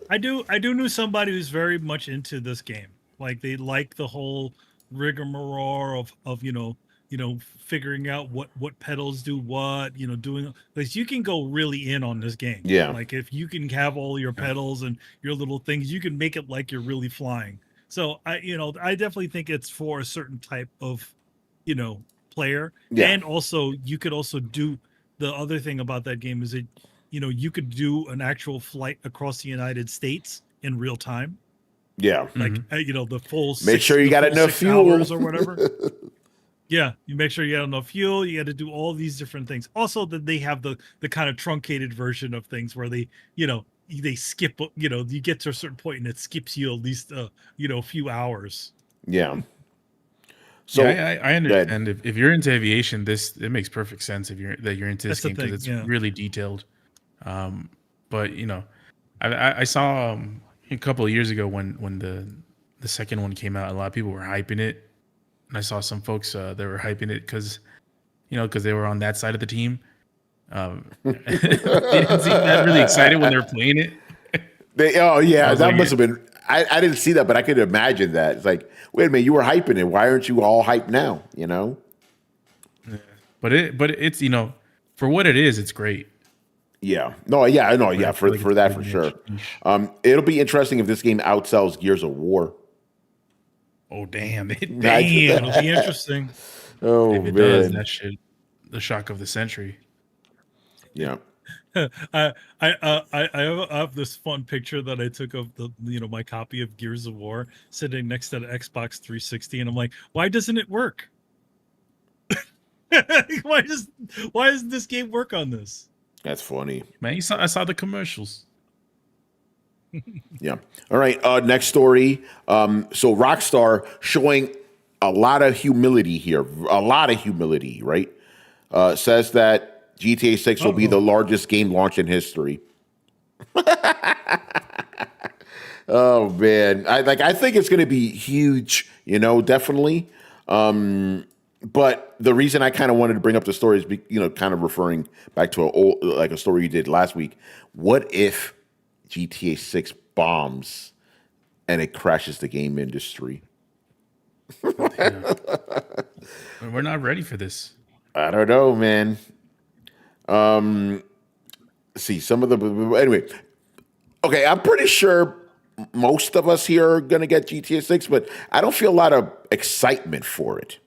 I do know somebody who's very much into this game. Like they like the whole rigmarole of figuring out what pedals do what, doing, because you can go really in on this game. Yeah. Like if you can have all your pedals and your little things, you can make it like you're really flying. So I definitely think it's for a certain type of, player. Yeah. And also you could also do the other thing about that game is that, you could do an actual flight across the United States in real time. Yeah. Like, the full make sure you got enough fuel or whatever. Yeah, you make sure you got enough fuel. You got to do all these different things. Also, that they have the kind of truncated version of things where they skip. You get to a certain point and it skips you at least a few hours. Yeah. So yeah, I understand. If you're into aviation, it makes perfect sense. If you're into this game, because it's really detailed. But I saw a couple of years ago when the second one came out, a lot of people were hyping it. And I saw some folks that were hyping it because they were on that side of the team. They didn't seem that really excited when they were playing it. That must have been. I didn't see that, but I could imagine that. It's like, wait a minute, you were hyping it. Why aren't you all hyped now? Yeah. But it's for what it is, it's great. Yeah. No. Yeah. I know. Yeah. For that, for sure. It'll be interesting if this game outsells Gears of War. Oh damn! It'll be interesting. Oh if it does, that shit, the shock of the century. Yeah. I have this fun picture that I took of my copy of Gears of War sitting next to the Xbox 360, and I'm like, why doesn't it work? Why doesn't this game work on this? That's funny, man. I saw the commercials. Yeah. All right. Next story. So Rockstar showing a lot of humility here. Right? Says that GTA 6 will be the largest game launch in history. Oh man. I think it's going to be huge. Definitely. But the reason I kind of wanted to bring up the story is, kind of referring back to a story you did last week. What if GTA 6 bombs and it crashes the game industry? We're not ready for this. I don't know, man. See, some of anyway. Okay, I'm pretty sure most of us here are gonna get GTA 6, but I don't feel a lot of excitement for it.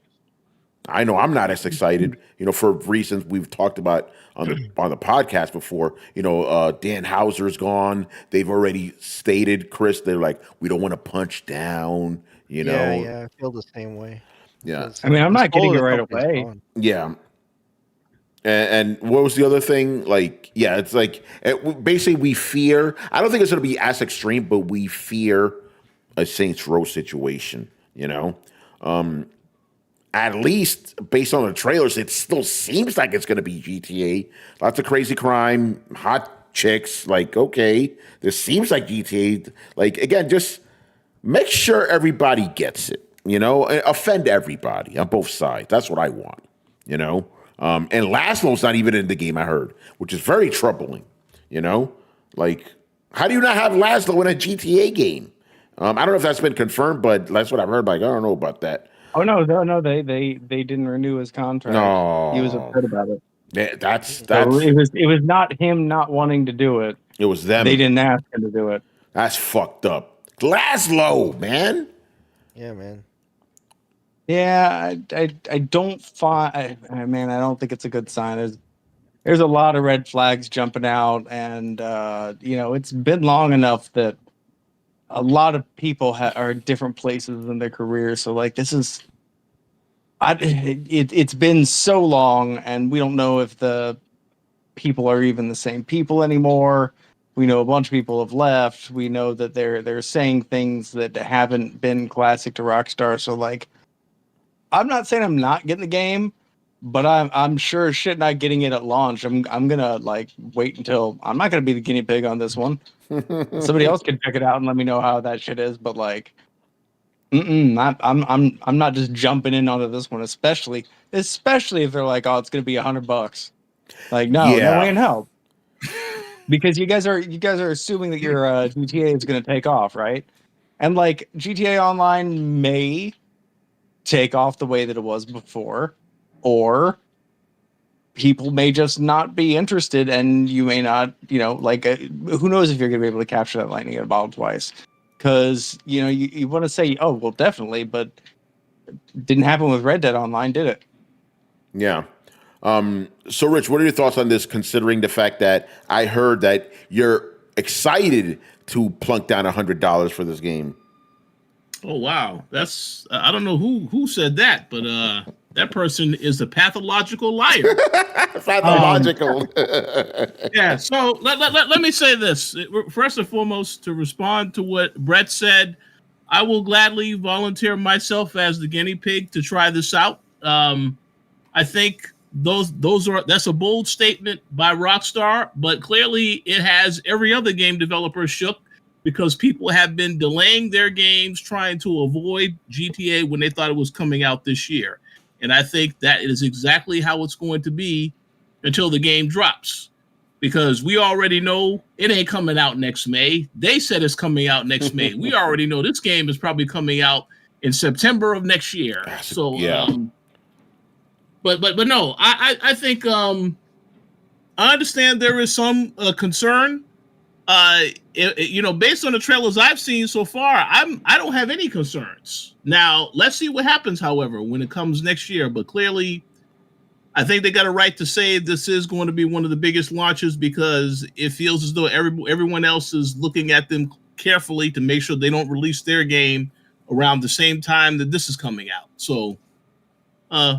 I know I'm not as excited, for reasons we've talked about on the podcast before. Dan Houser's gone. They've already stated, Chris, they're like, we don't want to punch down, Yeah, I feel the same way. Yeah. I mean, I'm The not getting soul it of the right company's away. gone. Yeah. And what was the other thing? Like, yeah, it's like basically we fear. I don't think it's going to be as extreme, but we fear a Saints Row situation. At least based on the trailers, it still seems like it's going to be GTA. Lots of crazy crime, hot chicks. Like, okay, this seems like GTA. Like, again, just make sure everybody gets it. And offend everybody on both sides. That's what I want. And Laszlo's not even in the game, I heard, which is very troubling. Like, how do you not have Laszlo in a GTA game? I don't know if that's been confirmed, but that's what I've heard. Like, I don't know about that. Oh no, they didn't renew his contract. No, He was upset about it. That's So it was not him not wanting to do it. It was them. They didn't ask him to do it. That's fucked up. Laszlo, man. Yeah, man. Yeah, I don't find. I don't think it's a good sign. There's a lot of red flags jumping out, and it's been long enough that a lot of people are in different places in their career. So like this is, it's been so long, and we don't know if the people are even the same people anymore. We know a bunch of people have left. We know that they're saying things that haven't been classic to Rockstar. So like, I'm not saying I'm not getting the game, but I'm sure as shit not getting it at launch. I'm gonna like wait until I'm not gonna be the guinea pig on this one. Somebody else can check it out and let me know how that shit is. But like, I'm not just jumping in onto this one, especially if they're like, oh, it's gonna be $100. Like, no way in hell. Because you guys are assuming that your GTA is gonna take off, right? And like GTA Online may take off the way that it was before, or people may just not be interested, and you may not, who knows if you're going to be able to capture that lightning in a bottle twice, because you want to say, oh well, definitely, but it didn't happen with Red Dead Online, did it? Yeah. So Rich, what are your thoughts on this, considering the fact that I heard that you're excited to plunk down $100 for this game? Oh wow, that's I don't know who said that, but that person is a pathological liar. Pathological. Yeah. So let me say this first and foremost, to respond to what Brett said. I will gladly volunteer myself as the guinea pig to try this out. I think that's a bold statement by Rockstar, but clearly it has every other game developer shook, because people have been delaying their games trying to avoid GTA when they thought it was coming out this year. And I think that is exactly how it's going to be until the game drops, because we already know it ain't coming out next May. They said it's coming out next May. We already know this game is probably coming out in September of next year. So, yeah. But no, I think I understand there is some concern. Based on the trailers I've seen so far, I don't have any concerns. Now, let's see what happens, however, when it comes next year. But clearly, I think they got a right to say this is going to be one of the biggest launches, because it feels as though everyone else is looking at them carefully to make sure they don't release their game around the same time that this is coming out. So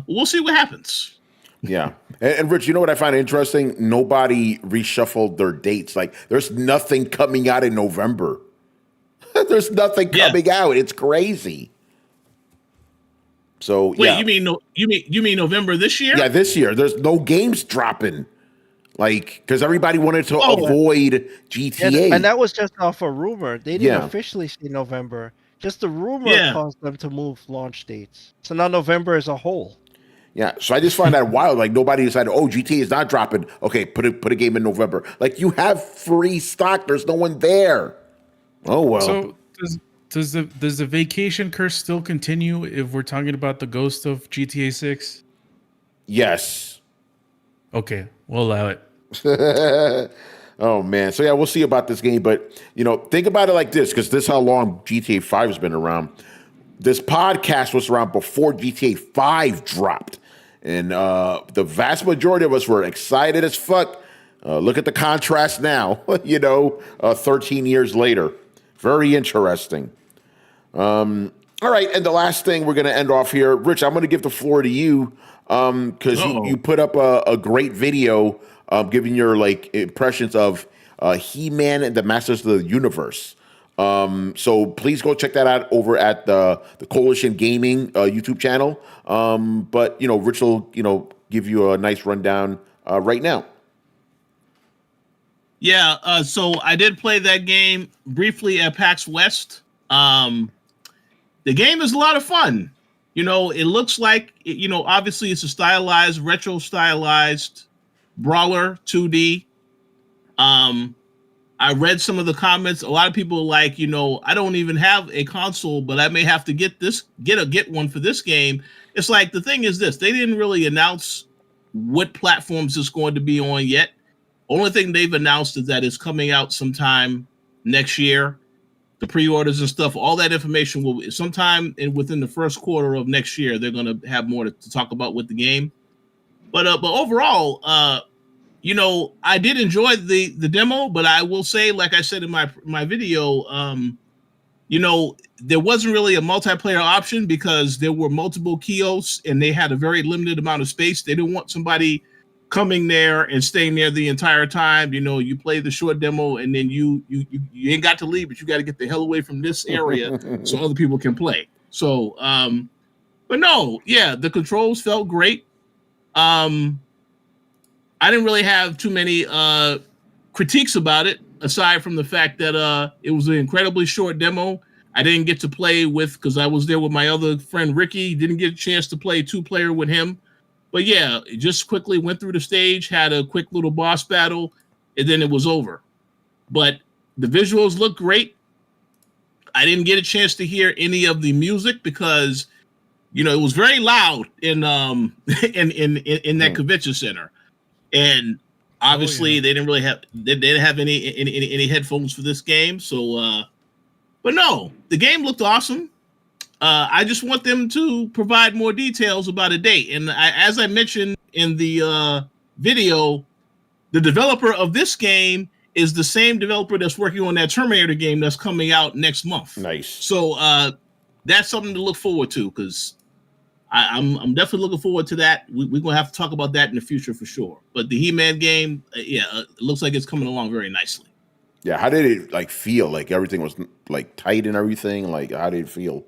we'll see what happens. Yeah. And Rich, you know what I find interesting? Nobody reshuffled their dates. Like, there's nothing coming out in November. There's nothing coming out. It's crazy. So wait, you mean November this year? Yeah, this year. There's no games dropping. Like, because everybody wanted to avoid GTA. And that was just off a rumor. They didn't officially say November. Just the rumor caused them to move launch dates. So now November is a whole. Yeah, so I just find that wild. Like, nobody decided, oh, GTA is not dropping. Okay, put a game in November. Like, you have free stock. There's no one there. Oh well. So does the vacation curse still continue if we're talking about the ghost of GTA 6? Yes. Okay, we'll allow it. Oh man. So yeah, we'll see about this game. But think about it like this, because this is how long GTA 5 has been around. this podcast was around before GTA 5 dropped. And the vast majority of us were excited as fuck. Look at the contrast now, 13 years later. Very interesting. All right, and the last thing we're going to end off here. Rich, I'm going to give the floor to you because you put up a great video giving your impressions of He-Man and the Masters of the Universe. So please go check that out over at the Coalition Gaming YouTube channel. But Rich will give you a nice rundown right now. Yeah, so I did play that game briefly at PAX West. The game is a lot of fun. It looks like obviously it's a retro stylized brawler 2D. I read some of the comments. A lot of people are like, I don't even have a console, but I may have to get one for this game. It's like, the thing is this, they didn't really announce what platforms it's going to be on yet. Only thing they've announced is that it's coming out sometime next year. The pre-orders and stuff, all that information will sometime within the first quarter of next year. They're going to have more to talk about with the game. But overall, I did enjoy the demo, but I will say, like I said in my video, there wasn't really a multiplayer option because there were multiple kiosks and they had a very limited amount of space. They didn't want somebody coming there and staying there the entire time. You play the short demo and then you ain't got to leave, but you got to get the hell away from this area so other people can play. So, but no, yeah, the controls felt great. I didn't really have too many critiques about it, aside from the fact that it was an incredibly short demo. I didn't get to play because I was there with my other friend Ricky. Didn't get a chance to play 2-player with him. But yeah, just quickly went through the stage, had a quick little boss battle, and then it was over. But the visuals look great. I didn't get a chance to hear any of the music because, it was very loud in that convention center. And obviously they didn't have any headphones for this game. So, but no, the game looked awesome. I just want them to provide more details about a date. And as I mentioned in the video, the developer of this game is the same developer that's working on that Terminator game that's coming out next month. Nice. So that's something to look forward to because I'm definitely looking forward to that. We're going to have to talk about that in the future for sure. But the He-Man game, it looks like it's coming along very nicely. Yeah, how did it feel? Like everything was tight and everything? Like how did it feel?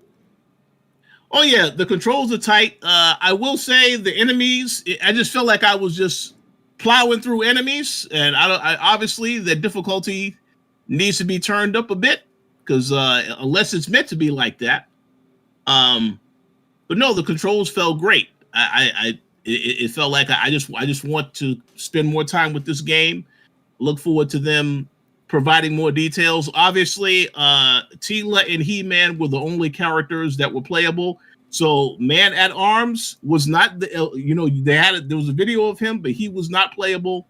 Oh yeah, the controls are tight. I will say the enemies, I just felt like I was just plowing through enemies, and I obviously the difficulty needs to be turned up a bit because unless it's meant to be like that. But no, the controls felt great. It felt like I just want to spend more time with this game. Look forward to them providing more details. Obviously, Tila and He-Man were the only characters that were playable. So Man at Arms was not there was a video of him, but he was not playable.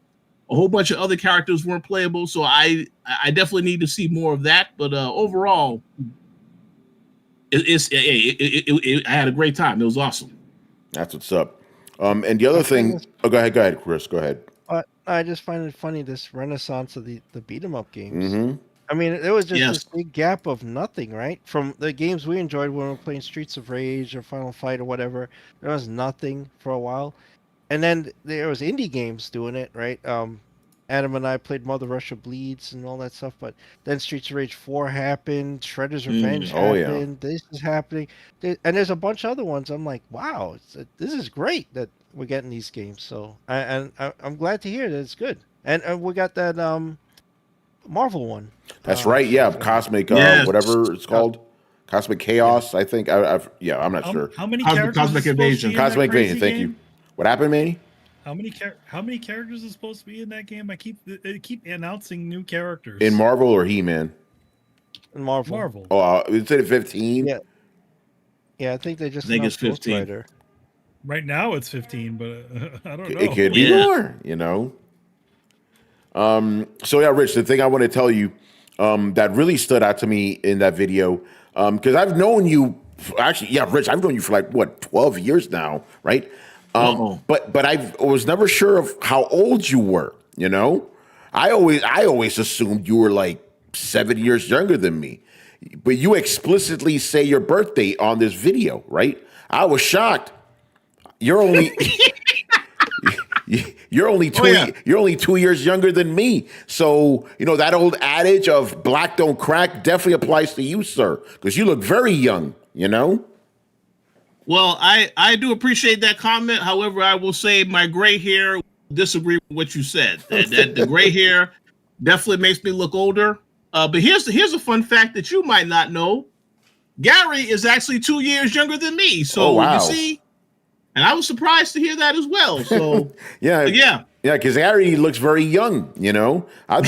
A whole bunch of other characters weren't playable. So I definitely need to see more of that. But overall, I had a great time. It was awesome. That's what's up. And the other thing, go ahead, Chris. Go ahead. I just find it funny, this renaissance of the beat 'em up games. Mm-hmm. I mean, there was just this big gap of nothing, right? From the games we enjoyed when we were playing Streets of Rage or Final Fight or whatever, there was nothing for a while. And then there was indie games doing it, right? Adam and I played Mother Russia Bleeds and all that stuff, but then Streets of Rage 4 happened, Shredder's Revenge happened, this is happening, and there's a bunch of other ones. I'm like, wow, this is great that we're getting these games. So I'm glad to hear that it's good. And we got that Marvel one. That's right. Yeah, Cosmic, whatever it's called, Cosmic Chaos. I think. I'm not sure. How many characters? Cosmic Invasion. Cosmic Invasion. Thank you. What happened, Manny? How many characters is supposed to be in that game? I keep announcing new characters. In Marvel or He-Man? In Marvel. Oh, is it 15? Yeah, I think they just. I think it's 15. Right now it's 15, but I don't know. It could be more, So yeah, Rich, the thing I want to tell you that really stood out to me in that video, because I've known you Actually, yeah, Rich, I've known you for like what 12 years now, right? But I was never sure of how old you were. You know, I always assumed you were like 7 years younger than me. But you explicitly say your birthday on this video, right? I was shocked. You're only you're only 2 years younger than me. So, you know, that old adage of black don't crack definitely applies to you, sir, because you look very young, you know? Well, I do appreciate that comment. However, I will say my gray hair disagree with what you said. That the gray hair definitely makes me look older. But here's a fun fact that you might not know. Gary is actually 2 years younger than me. So you see, and I was surprised to hear that as well. So yeah, because Gary looks very young. You know, I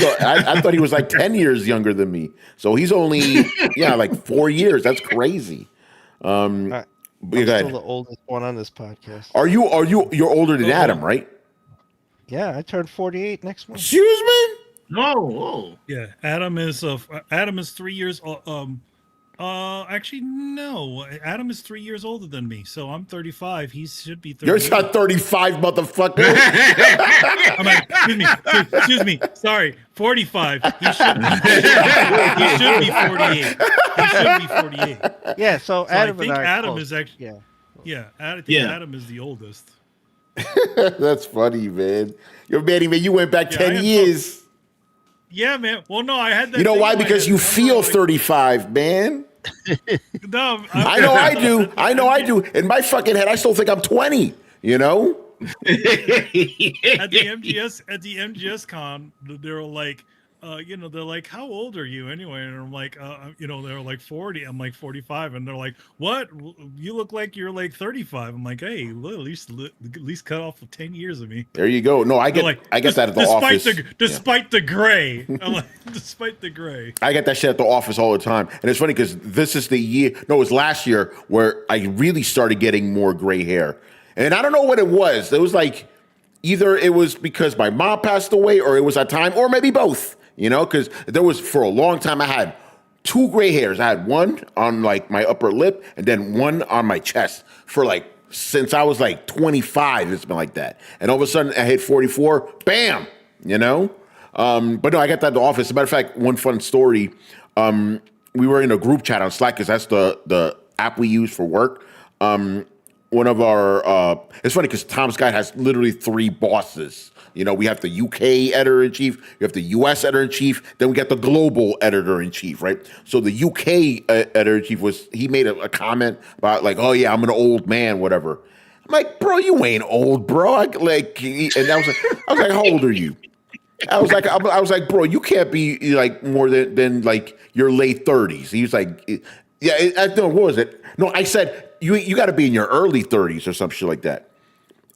thought he was like 10 years younger than me. So he's only like 4 years. That's crazy. I'm still the oldest one on this podcast. You're older than Adam, right? Yeah, I turned 48 next month. Excuse me? No. Yeah, Adam is 3 years. Actually, no. Adam is 3 years older than me, so I'm 35. He should be 30. You're not 35, motherfucker. I'm like, excuse me. Sorry, 45. He should be 48. He should be 48. Yeah, so Adam I think and I Adam close. is actually I think Adam is the oldest. That's funny, man. You're man, you went back 10 years. Yeah, man. Well, no, I had that. You know why? Because you feel 35, man. No, I know I do. I do. In my fucking head, I still think I'm 20. You know. At the MGS con, they were like, they're like, how old are you anyway? And I'm like, they're like 40. I'm like 45, and they're like, what? You look like you're like 35. I'm like, hey, at least cut off 10 years of me. There you go. No, I get that at the office. Despite the gray, I'm like, despite the gray. I get that shit at the office all the time, and it's funny because this is the year. No, it was last year where I really started getting more gray hair, and I don't know what it was. It was like either it was because my mom passed away, or it was that time, or maybe both. You know, because there was for a long time I had 2 gray hairs. I had one on like my upper lip and then one on my chest for like since I was like 25. It's been like that, and all of a sudden I hit 44. Bam, you know. But no, I got that at the office. As a matter of fact, one fun story. We were in a group chat on Slack because that's the app we use for work. One of our it's funny because Tom's Guide has literally 3 bosses. You know, we have the UK editor-in-chief, we have the US editor-in-chief, then we got the global editor-in-chief, right? So the UK editor-in-chief he made a comment about like, oh yeah, I'm an old man, whatever. I'm like, bro, you ain't old, bro. And I was like, how old are you? I was like, bro, you can't be like more than like your late 30s. He was like, no, what was it? No, I said you got to be in your early 30s or some shit like that.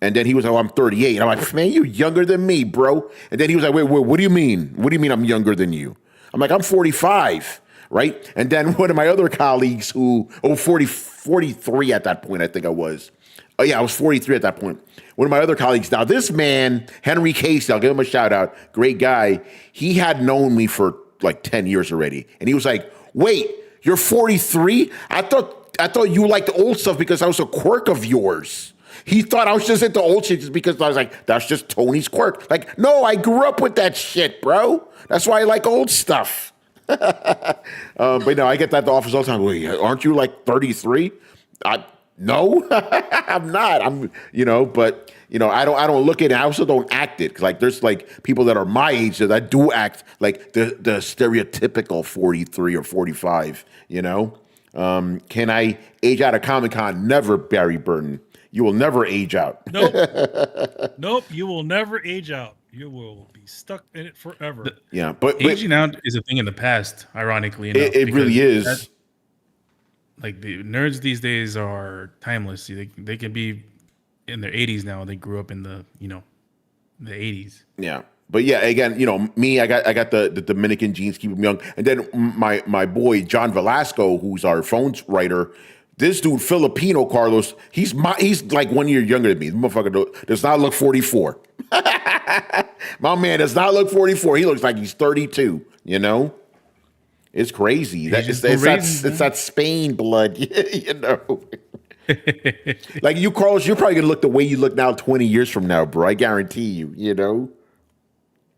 And then he was like, oh, I'm 38. And I'm like, man, you younger than me, bro. And then he was like, wait, what do you mean? What do you mean I'm younger than you? I'm like, I'm 45, right? And then one of my other colleagues 43 at that point, I think I was. Oh, yeah, I was 43 at that point. One of my other colleagues, now this man, Henry Casey, I'll give him a shout out, great guy. He had known me for like 10 years already. And he was like, wait, you're 43? I thought you liked old stuff because I was a quirk of yours. He thought I was just into old shit just because I was like, that's just Tony's quirk. Like, no, I grew up with that shit, bro. That's why I like old stuff. But no, I get that at the office all the time. Wait, aren't you like 33? No, I'm not. But I don't look at it. I also don't act it. 'Cause like there's like people that are my age that do act like the stereotypical 43 or 45, Can I age out of Comic-Con? Never, Barry Burton. You will never age out. Nope, you will never age out. You will be stuck in it forever. But aging out is a thing in the past, ironically enough. It really is. Like the nerds these days are timeless. They can be in their 80s now. They grew up in the 80s. Yeah. But yeah, again, me, I got the Dominican genes, keep them young. And then my boy John Velasco, who's our phones writer, this dude, Filipino Carlos, he's like 1 year younger than me. This motherfucker does not look 44. My man does not look 44. He looks like he's 32, It's crazy. Asians It's for raisins, that man. it's that Spain blood, you know. Like you, Carlos, you're probably gonna look the way you look now 20 years from now, bro. I guarantee you. You know.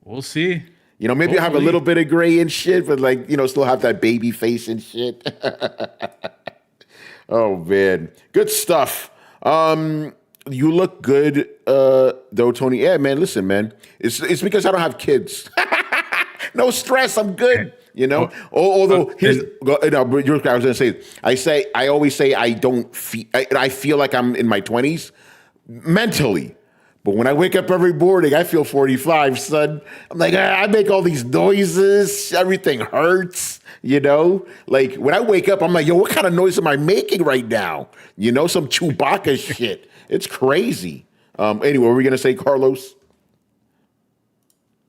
We'll see. You know, maybe you have a little bit of gray and shit, but like, you know, still have that baby face and shit. Oh man, good stuff. You look good, though, Tony. Yeah, man. Listen, man. It's because I don't have kids. No stress. I'm good. You know. Although here's, no, but I was gonna say. I always say I don't feel. I feel like I'm in my 20s mentally. But when I wake up every morning, I feel 45, son. I'm like, I make all these noises. Everything hurts, you know? Like, when I wake up, I'm like, yo, what kind of noise am I making right now? You know, some Chewbacca shit. It's crazy. Anyway, what were we going to say, Carlos?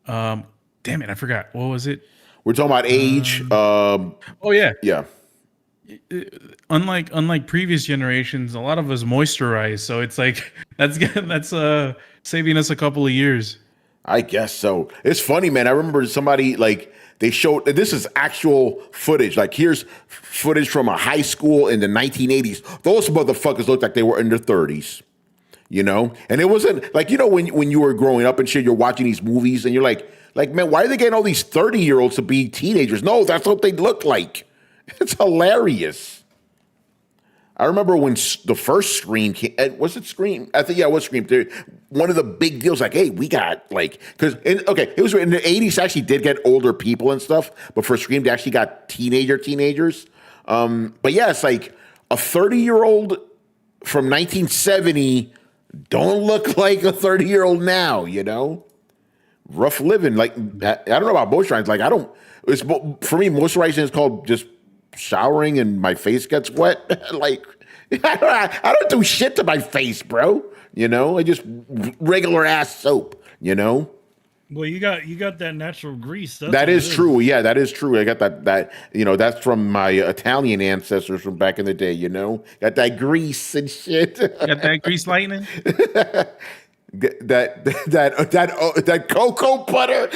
Damn it, I forgot. What was it? We're talking about age. Oh, yeah. Yeah. Unlike previous generations, a lot of us moisturize, so it's like that's saving us a couple of years. I guess so. It's funny, man. I remember somebody like they showed this is actual footage. Like here's footage from a high school in the 1980s. Those motherfuckers looked like they were in their 30s. You know, and it wasn't like, you know, when you were growing up and shit, you're watching these movies and you're like, man, why are they getting all these 30-year-olds to be teenagers? No, that's what they look like. It's hilarious. I remember when the first Scream came. Was it Scream? I think, yeah, it was Scream. One of the big deals, like, hey, we got, like, because, okay, it was in the 80s, actually did get older people and stuff, but for Scream, they actually got teenagers. But yeah, it's like a 30-year-old from 1970 don't look like a 30-year-old now, you know? Rough living. Like, I don't know about moisturizing. Like, for me, moisturizing is called just showering and my face gets wet. Like, I don't do shit to my face, bro. You know, I just regular ass soap, you know? Well, you got that natural grease. That is true. Yeah, that is true. I got that, you know, that's from my Italian ancestors from back in the day, you know? Got that grease and shit. Got that grease lightning? that cocoa butter.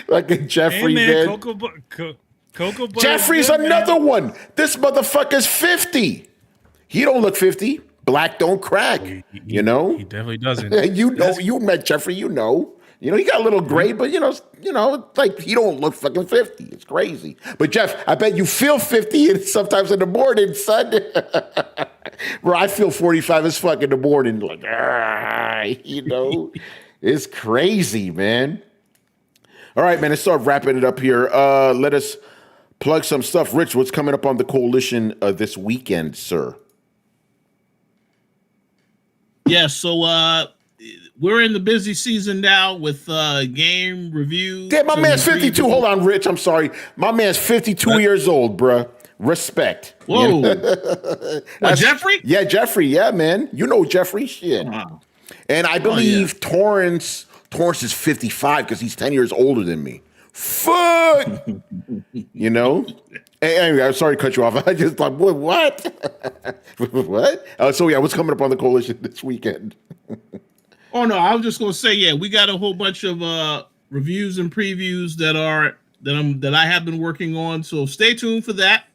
Like a Jeffrey, hey, man, man. Cocoa butter. Jeffrey's good, another man. one. This motherfucker's 50. He don't look 50. Black don't crack. You know? He definitely doesn't. You know, you met Jeffrey, you know. You know, he got a little gray, but you know, like he don't look fucking 50. It's crazy. But Jeff, I bet you feel 50 and sometimes in the morning, son. Bro, I feel 45 as fuck in the morning. Like, you know, it's crazy, man. All right, man, let's start wrapping it up here. Let us plug some stuff. Rich, what's coming up on the coalition this weekend, sir? Yeah, so we're in the busy season now with game reviews. Damn, my man's 52. Hold on, Rich. I'm sorry. My man's 52 years old, bruh. Respect. Whoa. That's Jeffrey? Yeah, Jeffrey. Yeah, man. You know Jeffrey. Shit. Wow. And I believe Torrance is 55 because he's 10 years older than me. Fuck. You know? Anyway, I'm sorry to cut you off. I just thought, what? What? So yeah, what's coming up on the coalition this weekend? Oh no, I was just gonna say, yeah, we got a whole bunch of reviews and previews that I have been working on. So stay tuned for that.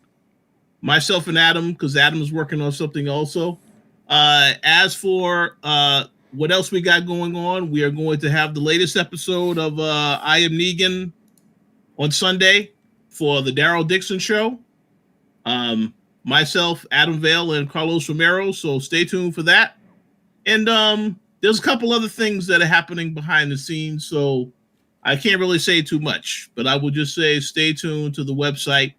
Myself and Adam, because Adam is working on something also. As for what else we got going on, we are going to have the latest episode of I Am Negan on Sunday for the Daryl Dixon show. Myself, Adam Vale, and Carlos Romero. So stay tuned for that. And there's a couple other things that are happening behind the scenes. So I can't really say too much, but I will just say stay tuned to the website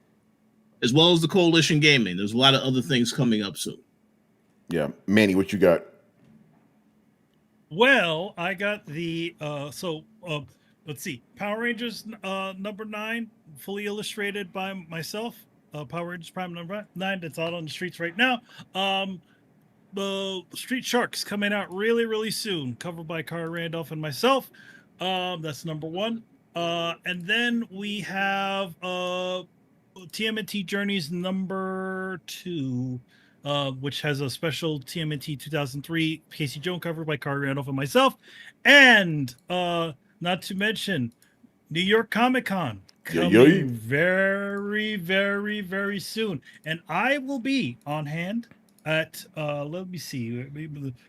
as well as the Coalition Gaming. There's a lot of other things coming up soon. Yeah. Manny, what you got? Well, I got the let's see, Power Rangers number 9, fully illustrated by myself. Power Rangers Prime number 9, that's out on the streets right now. The Street Sharks coming out really, really soon, covered by Cara Randolph and myself. That's number 1. And then we have TMNT Journeys number 2. Which has a special TMNT 2003 Casey Jones cover by Cara Randolph and myself. And not to mention New York Comic Con coming very, very, very soon. And I will be on hand at let me see,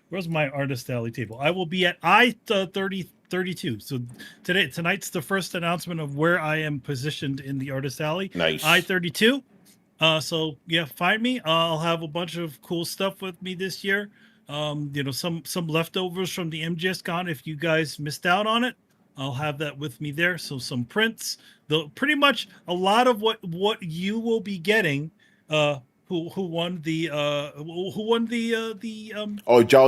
where's my artist alley table? I will be at I-32. So tonight's the first announcement of where I am positioned in the artist alley. Nice. I-32. So yeah, find me. I'll have a bunch of cool stuff with me this year. Some leftovers from the MGS Con. If you guys missed out on it, I'll have that with me there. So some prints, pretty much a lot of what you will be getting. Who won the Jolly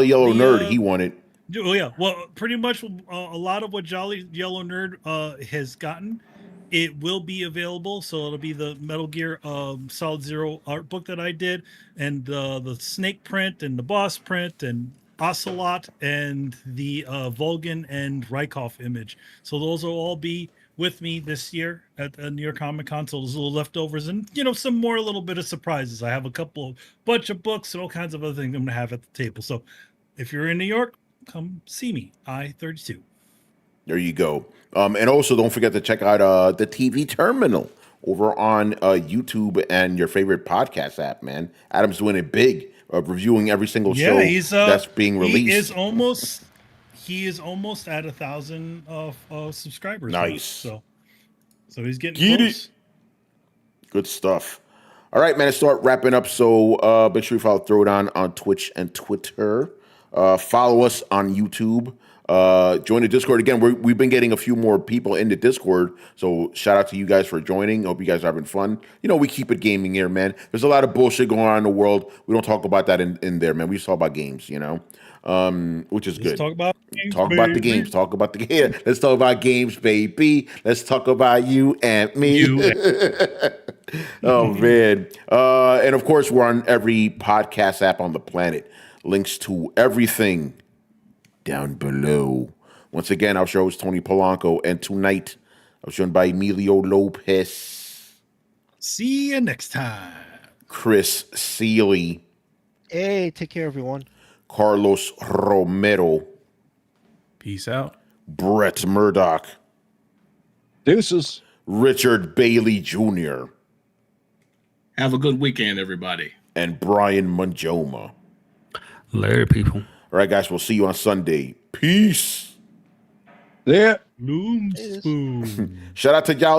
Yellow Nerd, he won it. Oh yeah, well, pretty much a lot of what Jolly Yellow Nerd has gotten, it will be available. So it'll be the Metal Gear Solid Zero art book that I did, and the Snake print, and the Boss print, and Ocelot, and the Vulcan and Rykov image. So those will all be with me this year at New York Comic Con. So those little leftovers, and some more little bit of surprises. I have a bunch of books and all kinds of other things I'm gonna have at the table. So if you're in New York, come see me. I-32. There you go. And also don't forget to check out the TV Terminal over on YouTube and your favorite podcast app, man. Adam's doing it big, reviewing every single show that's being released. He is almost at 1,000 subscribers. Nice. Now, so he's getting close. Good stuff. All right, man. Let's start wrapping up. So make sure you follow Throwdown on Twitch and Twitter. Follow us on YouTube. Join the Discord. Again, we've been getting a few more people in the Discord, so shout out to you guys for joining. Hope you guys are having fun. We keep it gaming here, man. There's a lot of bullshit going on in the world. We don't talk about that in there, man. We just talk about games, which is good. Talk about the games. Talk about the game. Let's talk about games, baby. Let's talk about you and me. Oh, man. And, of course, we're on every podcast app on the planet. Links to everything down below. Once again, our show is Tony Polanco, and tonight I was joined by Emilio Lopez. See you next time. Chris Seeley. Hey, take care, everyone. Carlos Romero. Peace out. Brett Murdoch. Deuces. Richard Bailey Jr. Have a good weekend, everybody. And Brian Manjoma. Later, people. All right, guys, we'll see you on Sunday. Peace. Yeah. Loom spoon. Shout out to Jolly